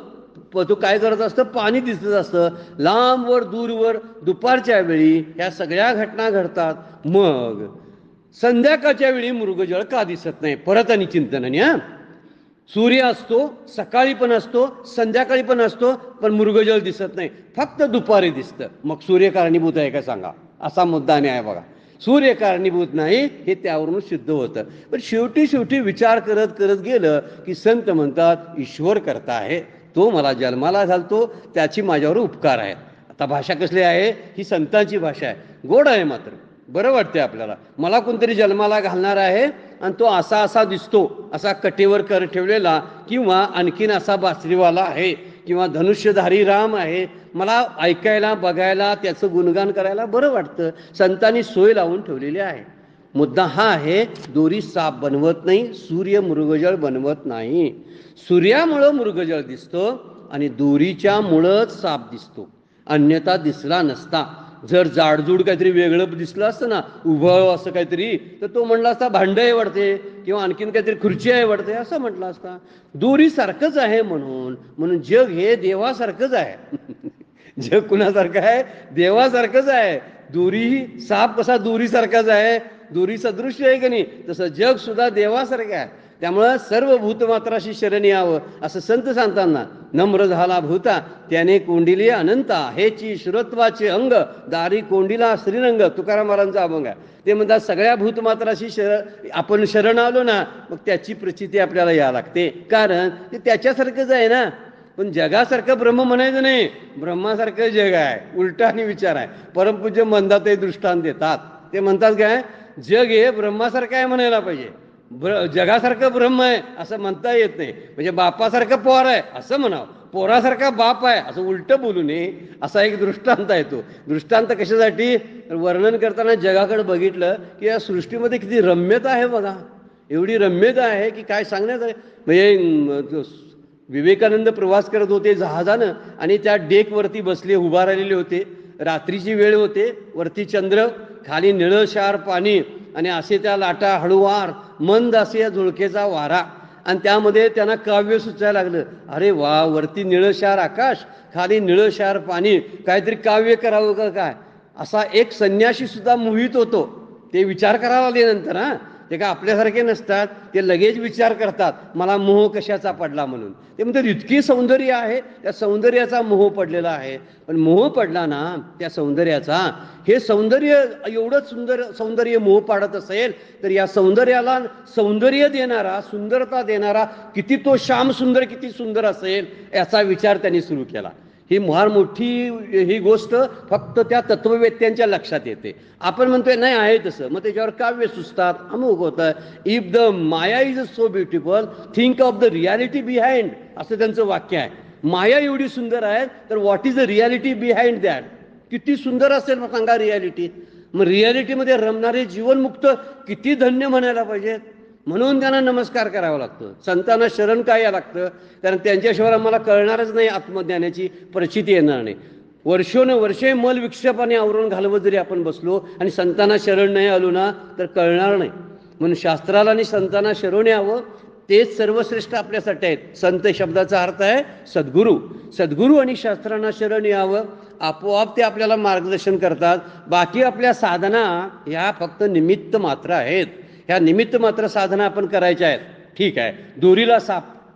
तो काय करत असतं? पाणी दिसत असतं. लांबवर दूरवर दुपारच्या वेळी ह्या सगळ्या घटना घडतात. मग संध्याकाळच्या वेळी मृगजळ का दिसत नाही? परत आणि चिंतनाने. सूर्य असतो, सकाळी पण असतो, संध्याकाळी पण असतो, पण मृगजळ दिसत नाही, फक्त दुपारी दिसतं. मग सूर्य कारणीभूत आहे का सांगा? असा मुद्दा नाही आहे बघा. सूर्य कारणीभूत नाही हे त्यावरून सिद्ध होतं. पण शेवटी विचार करत करत गेलं की संत म्हणतात ईश्वर करता आहे, तो मला जन्माला घालतो, त्याची माझ्यावर उपकार आहे. आता भाषा कसली आहे? ही संतांची भाषा आहे. गोड आहे, मात्र बरं वाटते आपल्याला. मला कोणतरी जन्माला घालणार आहे आणि तो असा असा दिसतो, असा कटेवर कर ठेवलेला, किंवा आणखीन असा बासरीवाला आहे, किंवा धनुष्यधारी राम आहे. मला ऐकायला, बघायला, त्याचं गुणगान करायला बरं वाटतं. संतांनी सोय लावून ठेवलेली आहे. मुद्दा हा आहे, दोरी साप बनवत नाही, सूर्य मृगजळ बनवत नाही. सूर्यामुळं मृगजळ दिसतो आणि दोरीच्या मुळंच साप दिसतो, अन्यथा दिसला नसता. जर जाडजूड काहीतरी वेगळं दिसलं असतं ना, उभं असं काहीतरी, तर तो म्हणला असता भांडं आहे वाटते, किंवा आणखीन काहीतरी खुर्ची आहे वाटते, असं म्हटलं असता. दोरीसारखंच आहे म्हणून जग हे देवासारखंच आहे. जग कुणासारखं आहे? देवासारखंच आहे. दोरी, साप कसा दोरीसारखाच आहे, दोरी सदृश्य आहे की नाही, तसं जग सुद्धा देवासारखं आहे. त्यामुळं सर्व भूतमात्राशी शरण यावं असं संत सांगताना, नम्र झाला भूता त्याने कोंडिली अनंता, हेची श्रोत्वाचे अंग दारी कोंडिला श्रीरंग, तुकाराम महाराजांचा अभंग आहे. ते म्हणतात सगळ्या भूतमात्राशी आपण शरण आलो ना, मग त्याची प्रचिती आपल्याला या लागते, कारण ते त्याच्यासारखंच आहे ना. पण जगासारखं ब्रह्म म्हणायचं नाही, ब्रह्मासारखं जग आहे, उलटा आणि विचार आहे. परमपूज्य मंदात हे दृष्टांत देतात. ते म्हणतात काय, जग हे ब्रह्मासारखं आहे म्हणायला पाहिजे. जगासारखं ब्रह्म आहे असं म्हणता येत नाही. म्हणजे बापासारखं पोर आहे असं म्हणावं, पोरासारखा बाप आहे असं उलटं बोलू नये, असा एक दृष्टांत आहे. तो दृष्टांत कशासाठी? वर्णन करताना जगाकडे बघितलं की या सृष्टीमध्ये किती रम्यता आहे बघा, एवढी रम्यता आहे की काय सांगण्यात आहे. म्हणजे विवेकानंद प्रवास करत होते जहाजानं, आणि त्या डेकवरती बसले, उभा राहिलेले होते. रात्रीची वेळ होते, वरती चंद्र, खाली निळशार पाणी, आणि असे त्या लाटा हळूवार मंद असे या झुळकेचा वारा, आणि त्यामध्ये त्यांना काव्य सुचायला लागलं. अरे वा, वरती निळशार आकाश, खाली निळशार पाणी, काहीतरी काव्य करावं का काय, असा एक संन्याशी सुद्धा मोहित होतो. ते विचार करायला लागले नंतर. ते का आपल्यासारखे नसतात, ते लगेच विचार करतात मला मोह कशाचा पडला म्हणून. ते म्हणतात इतकी सौंदर्य आहे, त्या सौंदर्याचा मोह पडलेला आहे. पण मोह पडला ना त्या सौंदर्याचा, हे सौंदर्य एवढं सुंदर सौंदर्य मोह पाडत असेल तर या सौंदर्याला सौंदर्य देणारा, सुंदरता देणारा किती तो श्याम सुंदर किती सुंदर असेल याचा विचार त्यांनी सुरू केला. ही फार मोठी ही गोष्ट फक्त त्या तत्ववेत्यांच्या लक्षात येते. आपण म्हणतोय नाही आहे तसं, मग त्याच्यावर काव्य सुचतात, अमुक होतं. If the Maya is so beautiful, think of the reality behind, असं त्यांचं वाक्य आहे. माया एवढी सुंदर आहे तर what is the reality behind that, किती सुंदर असेल मग सांगा रियालिटी. मग रियालिटीमध्ये रमणारे जीवनमुक्त किती धन्य म्हणायला पाहिजेत. म्हणून त्यांना नमस्कार करावा लागतो, संतांना शरण काय या लागतं, कारण त्यांच्याशिवाय आम्हाला कळणारच नाही, आत्मज्ञानाची प्रचिती येणार नाही. वर्षे मल विक्षेपाने आवरून घालवत जरी आपण बसलो आणि संतांना शरण नाही आलो ना तर कळणार नाही. म्हणून शास्त्राला आणि संतांना शरण यावं, तेच सर्वश्रेष्ठ आपल्यासाठी आहेत. संत शब्दाचा अर्थ आहे सद्गुरू. सद्गुरू आणि शास्त्रांना शरण यावं, आपोआप ते आपल्याला मार्गदर्शन करतात. बाकी आपल्या साधना ह्या फक्त निमित्त मात्र आहेत. ह्या निमित्त मात्र साधना आपण करायच्या आहेत. ठीक आहे,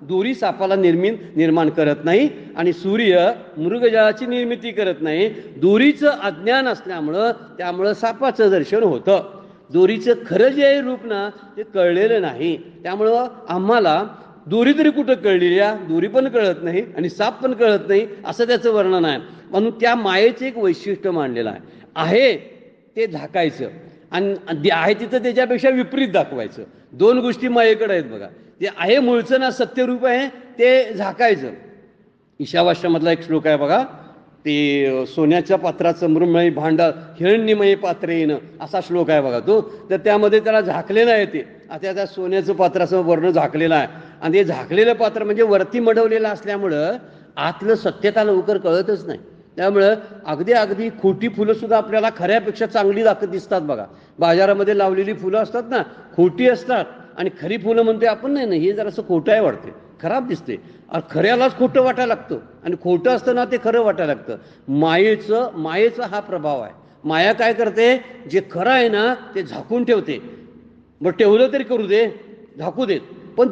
दोरी सापाला निर्माण करत नाही आणि सूर्य मृगजळाची निर्मिती करत नाही. दोरीचं अज्ञान असल्यामुळं त्यामुळं सापाचं दर्शन होतं. दोरीचं खरं जे आहे रूप ना ते कळलेलं नाही. त्यामुळं आम्हाला दोरी तरी कुठं कळलेली आहे, दोरी पण कळत नाही आणि साप पण कळत नाही असं त्याचं वर्णन आहे. म्हणून त्या मायेचं एक वैशिष्ट्य मांडलेलं आहे ते झाकायचं आणि आहे तिथं त्याच्यापेक्षा विपरीत दाखवायचं. दोन गोष्टी मायेकडे आहेत बघा. ते आहे मूळचं ना सत्यरूप आहे ते झाकायचं. ईशावास्यमधला एक श्लोक आहे बघा, ते सोन्याच्या पात्राचं मृण्मयी भांडार हिरण्यमयी पात्रे येणं, असा श्लोक आहे बघा तो. तर त्यामध्ये त्याला झाकलेलं आहे. ते आता त्या सोन्याचं पात्राचं वर्ण झाकलेलं आहे आणि ते झाकलेलं पात्र म्हणजे वरती मडवलेलं असल्यामुळं आतलं सत्यता लवकर कळतच नाही. त्यामुळं अगदी खोटी फुलं सुद्धा आपल्याला खऱ्यापेक्षा चांगली दिसतात बघा. बाजारामध्ये लावलेली फुलं असतात ना, खोटी असतात आणि खरी फुलं म्हणते आपण नाही नाही हे जरासं खोटं आहे वाटते, खराब दिसते. खऱ्यालाच खोटं वाटायला लागतं आणि खोटं असतं ना ते खरं वाटायला लागतं. मायेचा हा प्रभाव आहे. माया काय करते, जे खरं आहे ना ते झाकून ठेवते. बरं ठेवलं तरी करू दे, झाकू देत, पण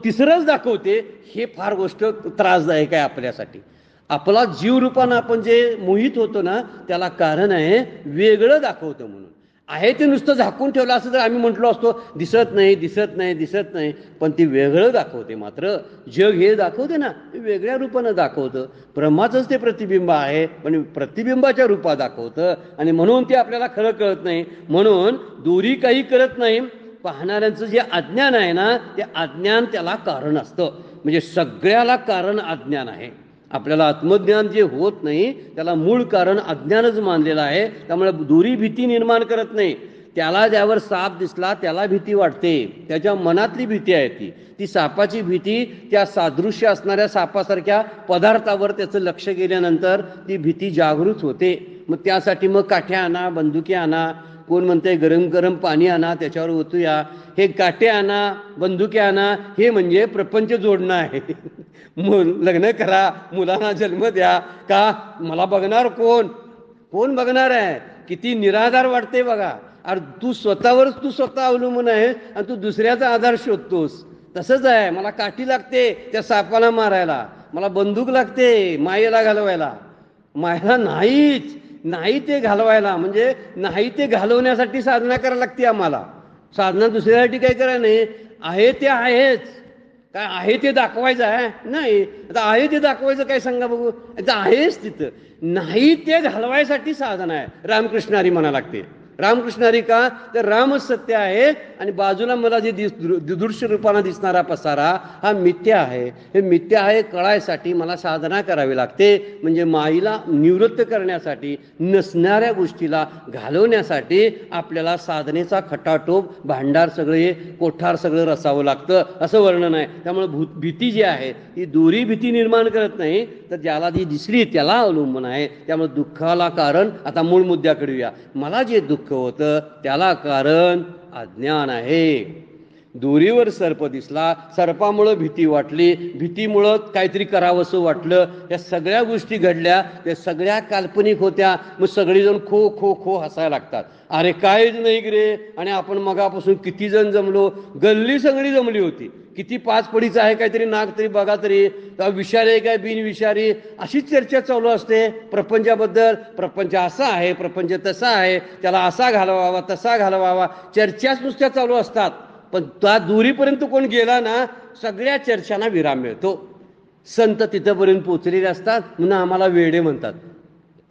तिसरंच दाखवते. हे फार गोष्ट त्रासदायक आहे आपल्यासाठी. आपला जीव रूपानं आपण जे मोहित होतो ना त्याला कारण आहे वेगळं दाखवतं म्हणून. आहे ते नुसतं झाकून ठेवलं असं जर आम्ही म्हटलो असतो दिसत नाही, पण ती वेगळं दाखवते. मात्र जग हे दाखवते ना ते वेगळ्या रूपानं दाखवतं. ब्रह्माचंच ते प्रतिबिंब आहे पण प्रतिबिंबाच्या रूपात दाखवतं आणि म्हणून ते आपल्याला खरं कळत नाही. म्हणून दोरी काही करत नाही पाहणाऱ्यांचं जे अज्ञान आहे ना, ते अज्ञान त्याला कारण असतं. म्हणजे सगळ्याला कारण अज्ञान आहे. आपल्याला आत्मज्ञान जे होत नाही त्याला मूळ कारण अज्ञानच मानलेलं आहे. त्यामुळे दुरी भीती निर्माण करत नाही. त्याला ज्यावर साप दिसला त्याला भीती वाटते, त्याच्या मनातली भीती आहे ती सापाची भीती त्या सादृश्य असणाऱ्या सापासारख्या पदार्थावर त्याचं लक्ष गेल्यानंतर ती भीती जागृत होते. मग त्यासाठी मग काठ्या आणा, बंदुकी आणा, कोण म्हणते गरम गरम पाणी आणा त्याच्यावर ओतूया. हे काटे आणा, बंदुकी आणा, हे म्हणजे प्रपंच जोडणं आहे. लग्न करा, मुलांना जन्म द्या, का मला बघणार कोण? कोण बघणार आहे? किती निराधार वाटते बघा. अरे तू स्वतः अवलंबून आहे आणि तू दुसऱ्याचा आधार शोधतोस. तसंच आहे, मला काठी लागते त्या सापाला मारायला, मला बंदूक लागते मायेला घालवायला. मायेला नाही ते घालवायला, म्हणजे नाही ते घालवण्यासाठी साधना करायला लागते आम्हाला. साधना दुसऱ्यासाठी काय करायला नाही. आहे ते आहेच, काय आहे ते दाखवायचं आहे नाही. आता आहे ते दाखवायचं काय सांगा बघू. आता आहेच तिथं, नाही ते घालवायसाठी साधना आहे. रामकृष्णारी म्हणा लागते. रामकृष्णारी का तर रामच सत्य आहे आणि बाजूला मला जे दृश्य रूपाने दिसणारा पसारा हा मिथ्या आहे. हे मिथ्या आहे कळायसाठी मला साधना करावी लागते. म्हणजे माईला निवृत्त करण्यासाठी, नसणाऱ्या गोष्टीला घालवण्यासाठी आपल्याला साधनेचा खटाटोप, भांडार सगळे, कोठार सगळं रसावं लागतं, असं वर्णन आहे. त्यामुळे भीती जी आहे ती दोरी भीती निर्माण करत नाही, तर ज्याला ती दिसली त्याला अवलंबून आहे. त्यामुळे दुःखाला कारण, आता मूळ मुद्द्याकडे येऊया. मला जे दुःख होतं त्याला कारण अज्ञान आहे. दोरीवर सर्प दिसला, सर्पामुळं भीती वाटली, भीतीमुळं काहीतरी करावंसं वाटलं, या सगळ्या गोष्टी घडल्या, त्या सगळ्या काल्पनिक होत्या. मग सगळेजण खो खो खो हसायला लागतात. अरे काहीच नाही रे, आणि आपण मगापासून किती जण जमलो, गल्ली सगळी जमली होती. किती पाच पडीचं आहे काहीतरी नाग तरी बघा तरी, विषारी आहे काय बिनविषारी, अशीच चर्चा चालू असते प्रपंचाबद्दल. प्रपंच असा आहे, प्रपंच तसा आहे, त्याला असा घालवावा तसा घालवावा, चर्चाच नुसत्या चालू असतात. पण त्या दूरीपर्यंत कोण गेला ना, सगळ्या चर्चांना विराम मिळतो. संत तिथंपर्यंत पोचलेले असतात, म्हणून आम्हाला वेडे म्हणतात.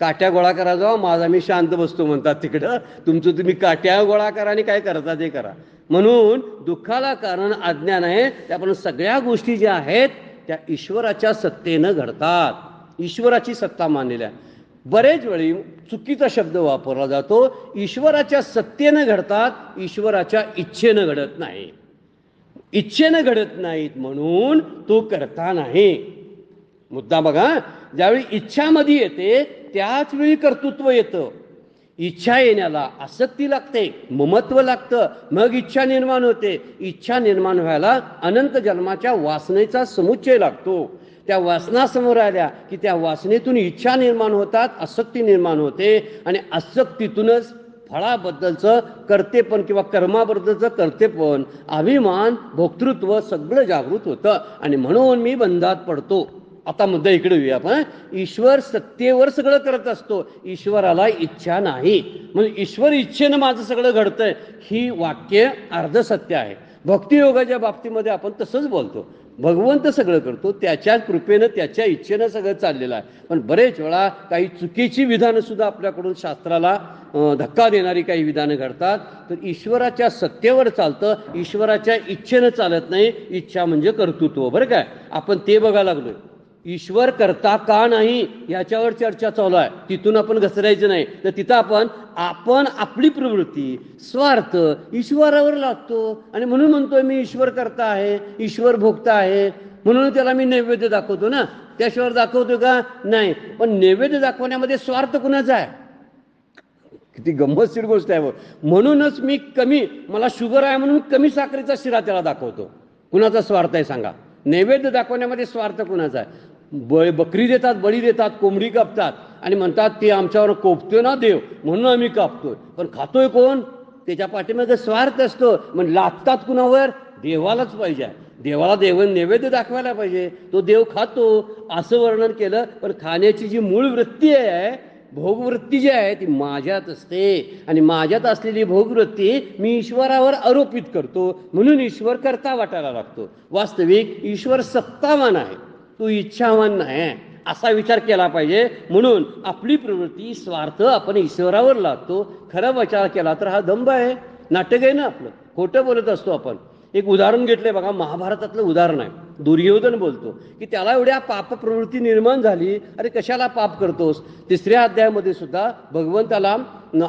काट्या गोळा करा जावा, माझा मी शांत बसतो म्हणतात. तिकडं तुमचं तुम्ही काट्या गोळा करा आणि काय करता ते करा. म्हणून दुःखाला कारण अज्ञान आहे. त्यामुळे सगळ्या गोष्टी ज्या आहेत त्या ईश्वराच्या सत्तेनं घडतात. ईश्वराची सत्ता मानलेल्या. बरेच वेळी चुकीचा शब्द वापरला जातो. ईश्वराच्या सत्तेनं घडतात, ईश्वराच्या इच्छेनं घडत नाही. इच्छेनं घडत नाहीत म्हणून तो करता नाही. मुद्दा बघा, ज्यावेळी इच्छामध्ये येते त्याच वेळी कर्तृत्व येतं. इच्छा येण्याला आसक्ती लागते, ममत्व लागतं, मग इच्छा निर्माण होते. इच्छा निर्माण व्हायला अनंत जन्माच्या वासनेचा समुच्चय लागतो. त्या वासना समोर आल्या की त्या वासनेतून इच्छा निर्माण होतात, आसक्ती निर्माण होते, आणि आसक्तीतूनच फळाबद्दलचं कर्तेपण किंवा कर्माबद्दलचं कर्तेपण, अभिमान, भोक्तृत्व सगळं जागृत होतं. आणि म्हणून मी बंधात पडतो. आता मुद्दा इकडे येऊया आपण. ईश्वर सत्तेवर सगळं करत असतो, ईश्वराला इच्छा नाही. म्हणून ईश्वर इच्छेनं माझं सगळं घडतंय, ही वाक्य अर्ध सत्य आहे. भक्तियोगाच्या बाबतीमध्ये आपण तसंच बोलतो. भगवंत सगळं करतो, त्याच्याच कृपेनं त्याच्या इच्छेनं सगळं चाललेलं आहे. पण बरेच वेळा काही चुकीची विधानं सुद्धा आपल्याकडून शास्त्राला धक्का देणारी काही विधानं घडतात. तर ईश्वराच्या सत्तेवर चालतं, ईश्वराच्या इच्छेनं चालत नाही. इच्छा म्हणजे कर्तृत्व. बरं काय, आपण ते बघायला लागलोय. ईश्वर करता का नाही याच्यावर चर्चा चालू आहे. तिथून आपण घसरायचं नाही. तर तिथं आपण आपली प्रवृत्ती, स्वार्थ ईश्वरावर लागतो आणि म्हणून म्हणतोय मी ईश्वर करता आहे, ईश्वर भोगता आहे, म्हणून त्याला मी नैवेद्य दाखवतो ना. त्याशिवाय दाखवतो का नाही. पण नैवेद्य दाखवण्यामध्ये स्वार्थ कुणाचा आहे? किती गंमतशीर गोष्ट आहे. म्हणूनच मी मला शुगर आहे म्हणून कमी साखरेचा शिरा त्याला दाखवतो. कुणाचा स्वार्थ आहे सांगा? नैवेद्य दाखवण्यामध्ये स्वार्थ कुणाचा आहे? बकरी देतात, बळी देतात, कोंबडी कापतात आणि म्हणतात ते आमच्यावर कोपतोय ना देव म्हणून आम्ही कापतोय. पण खातोय कोण? त्याच्या पाठीमध्ये स्वार्थ असतो. मग लादतात कुणावर? देवालाच पाहिजे. देवाला नैवेद्य दाखवायला पाहिजे, तो देव खातो असं वर्णन केलं. पण खाण्याची जी मूळ वृत्ती आहे, भोगवृत्ती जी आहे ती माझ्यात असते. आणि माझ्यात असलेली भोगवृत्ती मी ईश्वरावर आरोपित करतो, म्हणून ईश्वर करता वाटायला लागतो. वास्तविक ईश्वर सत्तावान आहे, तो इच्छावान नाही, असा विचार केला पाहिजे. म्हणून आपली प्रवृत्ती, स्वार्थ आपण ईश्वरावर लादतो. खरा विचार केला तर हा दंभ आहे. नाटक आहे ना आपलं, खोटं बोलत असतो आपण. एक उदाहरण घेतलंय बघा, महाभारतातलं उदाहरण आहे. दुर्योधन बोलतो की त्याला एवढ्या पाप प्रवृत्ती निर्माण झाली, अरे कशाला पाप करतोस. तिसऱ्या अध्यायामध्ये सुद्धा भगवंताला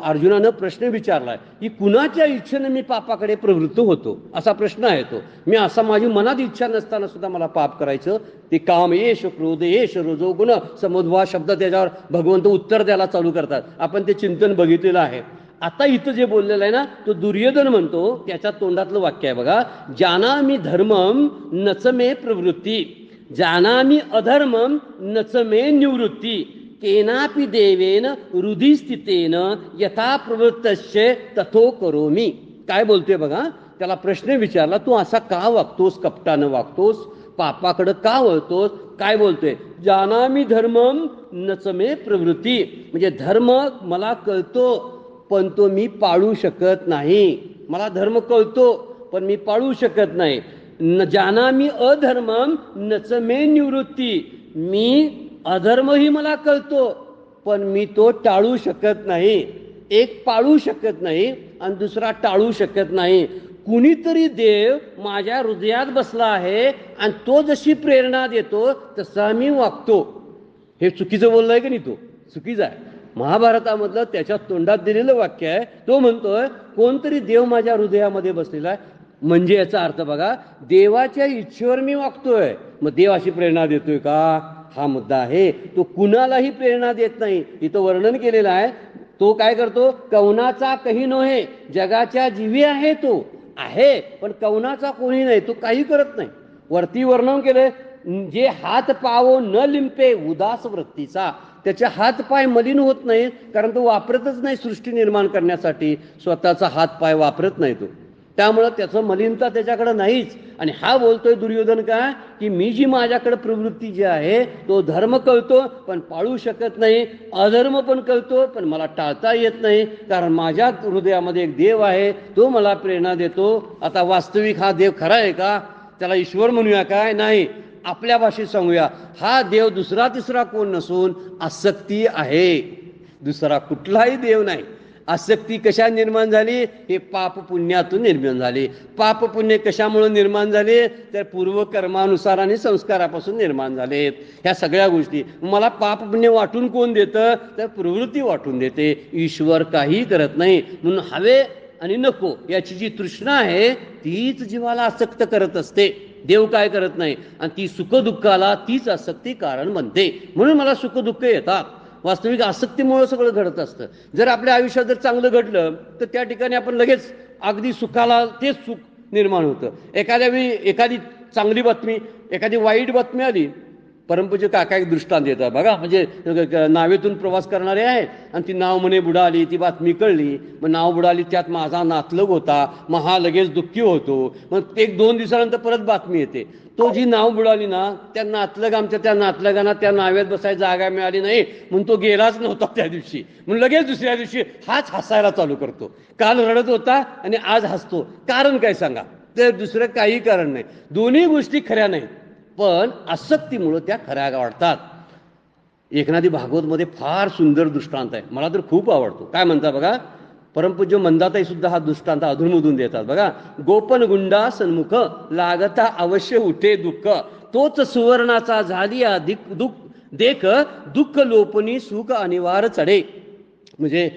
अर्जुनानं प्रश्न विचारलाय की कुणाच्या इच्छेनं मी पापाकडे प्रवृत्त होतो, असा प्रश्न आहे तो. मी असा माझी मनात इच्छा नसताना सुद्धा मला पाप करायचं. ते काम येश क्रोध येश रजो गुण समुद्भव शब्द त्याच्यावर भगवंत उत्तर द्यायला चालू करतात. आपण ते चिंतन बघितलेलं आहे. आता इथं जे बोललेलं आहे ना, तो दुर्योधन म्हणतो, त्याच्या तोंडातलं वाक्य आहे बघा, जानामि धर्मम नचमे प्रवृत्ती जानामि अधर्मम नचमे निवृत्ती केनापि देवेन हृदि स्थितेन यथा प्रवृत्तस्य तथो करोमि. काय बोलतोय बघा, त्याला प्रश्न विचारला, तू असा का वागतोस, कपटानं वागतोस, पापाकडं का वळतोस. काय बोलतोय, जानामि धर्मम नचमे प्रवृत्ती, म्हणजे धर्म मला कळतो पण तो मी पाळू शकत नाही. मला धर्म कळतो पण मी पाळू शकत नाही. जानामि अधर्मम नचमे निवृत्ती, मी अधर्मही मला कळतो पण मी तो टाळू शकत नाही. एक पाळू शकत नाही आणि दुसरा टाळू शकत नाही. कुणीतरी देव माझ्या हृदयात बसला आहे आणि तो जशी प्रेरणा देतो तसा मी वागतो. हे चुकीचं बोललाय की नाही, तो चुकीचा आहे. महाभारतामधलं त्याच्या तोंडात दिलेलं वाक्य आहे. तो म्हणतोय कोणतरी देव माझ्या हृदयामध्ये बसलेला आहे, म्हणजे याचा अर्थ बघा, देवाच्या इच्छेवर मी वागतोय. मग देव अशी प्रेरणा देतोय का, हा मुद्दा आहे. तो कुणालाही प्रेरणा देत नाही. इथं वर्णन केलेलं आहे. तो काय करतो, कवनाचा कही नव्हे, जगाच्या जीवी आहे, तो आहे पण कवनाचा कोणी नाही, तो काही करत नाही. वरती वर्णन केलंय, जे हात पावो न लिंपे उदास वृत्तीचा, त्याचे हात पाय मलिन होत नाही, कारण तो वापरतच नाही सृष्टी निर्माण करण्यासाठी, स्वतःचा हात पाय वापरत नाही तो, त्यामुळं त्याचं मलिनता त्याच्याकडे नाहीच. आणि हा बोलतोय दुर्योधन काय, की मी जी माझ्याकडे प्रवृत्ती जी आहे, तो धर्म कळतो पण पाळू शकत नाही, अधर्म पण कळतो पण मला टाळता येत नाही, कारण माझ्या हृदयामध्ये एक देव आहे, तो मला प्रेरणा देतो. आता वास्तविक हा देव खरा आहे का, त्याला ईश्वर म्हणूया काय, नाही, आपल्या भाषेत सांगूया, हा देव दुसरा तिसरा कोण नसून आसक्ती आहे, दुसरा कुठलाही देव नाही. आसक्ती कशा निर्माण झाली, हे पाप पुण्यातून निर्माण झाली. पाप पुण्य कशामुळे निर्माण झाले, तर पूर्वकर्मानुसार आणि संस्कारापासून निर्माण झालेत ह्या सगळ्या गोष्टी. मला पाप पुण्य वाटून कोण देतं, तर प्रवृत्ती वाटून देते, ईश्वर काही करत नाही. म्हणून हवे आणि नको याची जी तृष्णा आहे तीच जीवाला आसक्त करत असते, देव काय करत नाही. आणि ती सुखदुःखाला तीच आसक्ती कारण बनते. म्हणून मला सुखदुःख येतात. वास्तविक आसक्तीमुळे सगळं घडत असतं. जर आपल्या आयुष्यात जर चांगलं घडलं तर त्या ठिकाणी आपण लगेच अगदी सुखाला तेच सुख निर्माण होतं. एखाद्या वेळी एखादी चांगली बातमी, एखादी वाईट बातमी आली, परमपूज्य काका एक दृष्टांत देतात बघा, म्हणजे नावेतून प्रवास करणारे आहे आणि ती नाव म्हणे बुडाली, ती बातमी कळली, मग नाव बुडाली, त्यात माझा नातलग होता, मग हा लगेच दुःखी होतो. मग एक दोन दिवसानंतर परत बातमी येते, तो जी नाव बुडाली ना, त्या नातलग, आमच्या त्या नातलगांना त्या नावेत बसायला जागा मिळाली नाही म्हणून तो गेलाच नव्हता त्या दिवशी, म्हणून लगेच दुसऱ्या दिवशी हाच हसायला चालू करतो. काल रडत होता आणि आज हसतो, कारण काय सांगा, तर दुसरं काही कारण नाही. दोन्ही गोष्टी खऱ्या नाहीत पण आसक्तीमुळे त्या खऱ्या वाटतात. एकनाथी भागवतमध्ये फार सुंदर दृष्टांत आहे, मला तर खूप आवडतो. काय म्हणतात बघा, परमपूज्य मंदाताई सुद्धा हा दृष्टांत अधूनमधून देतात बघा. गोपन गुंडा सन्मुख लागता अवश्य उठे दुःख, तोच सुवर्णाचा झाली अधिक दुःख देख दुःख लोपनी सुख अनिवार्य चढे. म्हणजे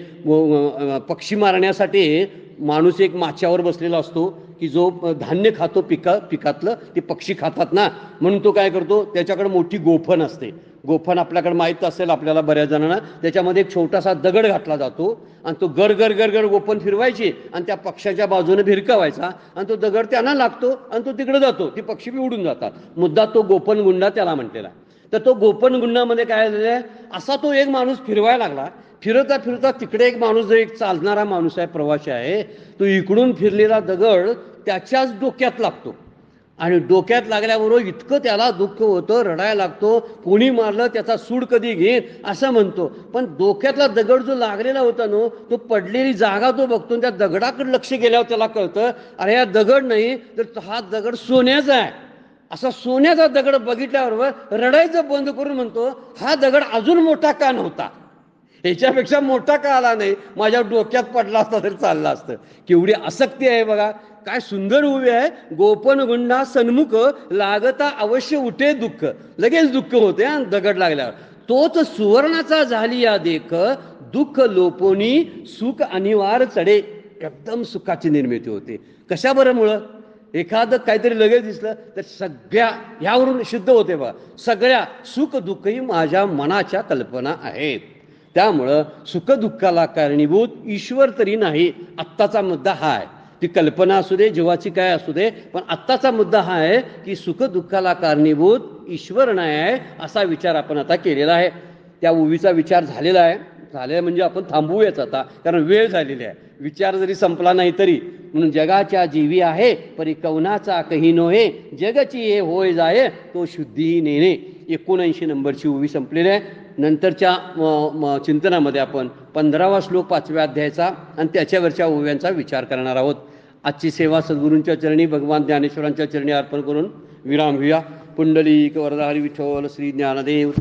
पक्षी मारण्यासाठी माणूस एक माच्यावर बसलेला असतो की जो धान्य खातो, पिकातलं ते पक्षी खातात ना, म्हणून तो काय करतो, त्याच्याकडे मोठी गोफण असते. गोफण आपल्याकडे माहीत असेल आपल्याला बऱ्याच जणांना, त्याच्यामध्ये एक छोटासा दगड घातला जातो आणि तो गर गर गर गर गोफण फिरवायची आणि त्या पक्षाच्या बाजूने भिरकावायचा आणि तो दगड त्यांना लागतो आणि तो तिकडे जातो, ती पक्षी बी उडून जातात. मुद्दा तो गोपन गुंडा त्याला म्हटलेला. तर तो गोपन गुंडामध्ये काय झालेलं आहे, असा तो एक माणूस फिरवायला लागला. फिरता फिरता तिकडे एक माणूस, जो एक चालणारा माणूस आहे, प्रवासी आहे, तो इकडून फिरलेला दगड त्याच्याच डोक्यात लागतो आणि डोक्यात लागल्याबरोबर इतकं त्याला दुःख होतं, रडायला लागतो, कोणी मारलं त्याचा सूड कधी घेईन असं म्हणतो. पण डोक्यातला दगड जो लागलेला होता नो, तो पडलेली जागा तो बघतो, त्या दगडाकडे लक्ष गेल्यावर त्याला कळतं, अरे हा दगड नाही तर हा दगड सोन्याचा आहे. असा सोन्याचा दगड बघितल्याबरोबर रडायचं बंद करून म्हणतो, हा दगड अजून मोठा का नव्हता. ह्याच्यापेक्षा मोठा का आला नाही, माझ्या डोक्यात पडला असता तरी चाललं असतं. केवढी आसक्ती आहे बघा. काय सुंदर उभी आहे. गोपन गुंडा सन्मुख लागता अवश्य उठे दुःख. लगेच दुःख होते आणि दगड लागल्यावर. तोच सुवर्णाचा झालिया देख, दुःख लोपोनी सुख अनिवार्य चढे. एकदम सुखाची निर्मिती होते. कशा बरं मुळं? एखादं काहीतरी लगेच दिसलं तर सगळ्या ह्यावरून सिद्ध होते बघा, सगळ्या सुख दुःखही माझ्या मनाच्या कल्पना आहेत. त्यामुळं सुखदुःखाला कारणीभूत ईश्वर तरी नाही. आत्ताचा मुद्दा हा आहे. ती कल्पना असू दे, जीवाची काय असू दे, पण आत्ताचा मुद्दा हा आहे की सुखदुःखाला कारणीभूत ईश्वर नाही आहे, असा विचार आपण आता केलेला आहे. त्या उवीचा विचार झालेला आहे. झाले म्हणजे आपण थांबवूयाच आता, कारण वेळ झालेली आहे. विचार जरी संपला नाही तरी. म्हणून जगाच्या जीवी आहे परी कवनाचा कही नोहे, जगची हे होय जाय तो शुद्धी नेणे. 79 नंबरची उवी संपलेली आहे. नंतरच्या चिंतनामध्ये आपण 15वा श्लोक 5व्या अध्यायाचा आणि त्याच्यावरच्या ओव्यांचा विचार करणार आहोत. आजची सेवा सद्गुरूंच्या चरणी, भगवान ज्ञानेश्वरांच्या चरणी अर्पण करून विराम घेऊया. पुंडलिक वरदाहरी विठ्ठल श्री ज्ञानदेव.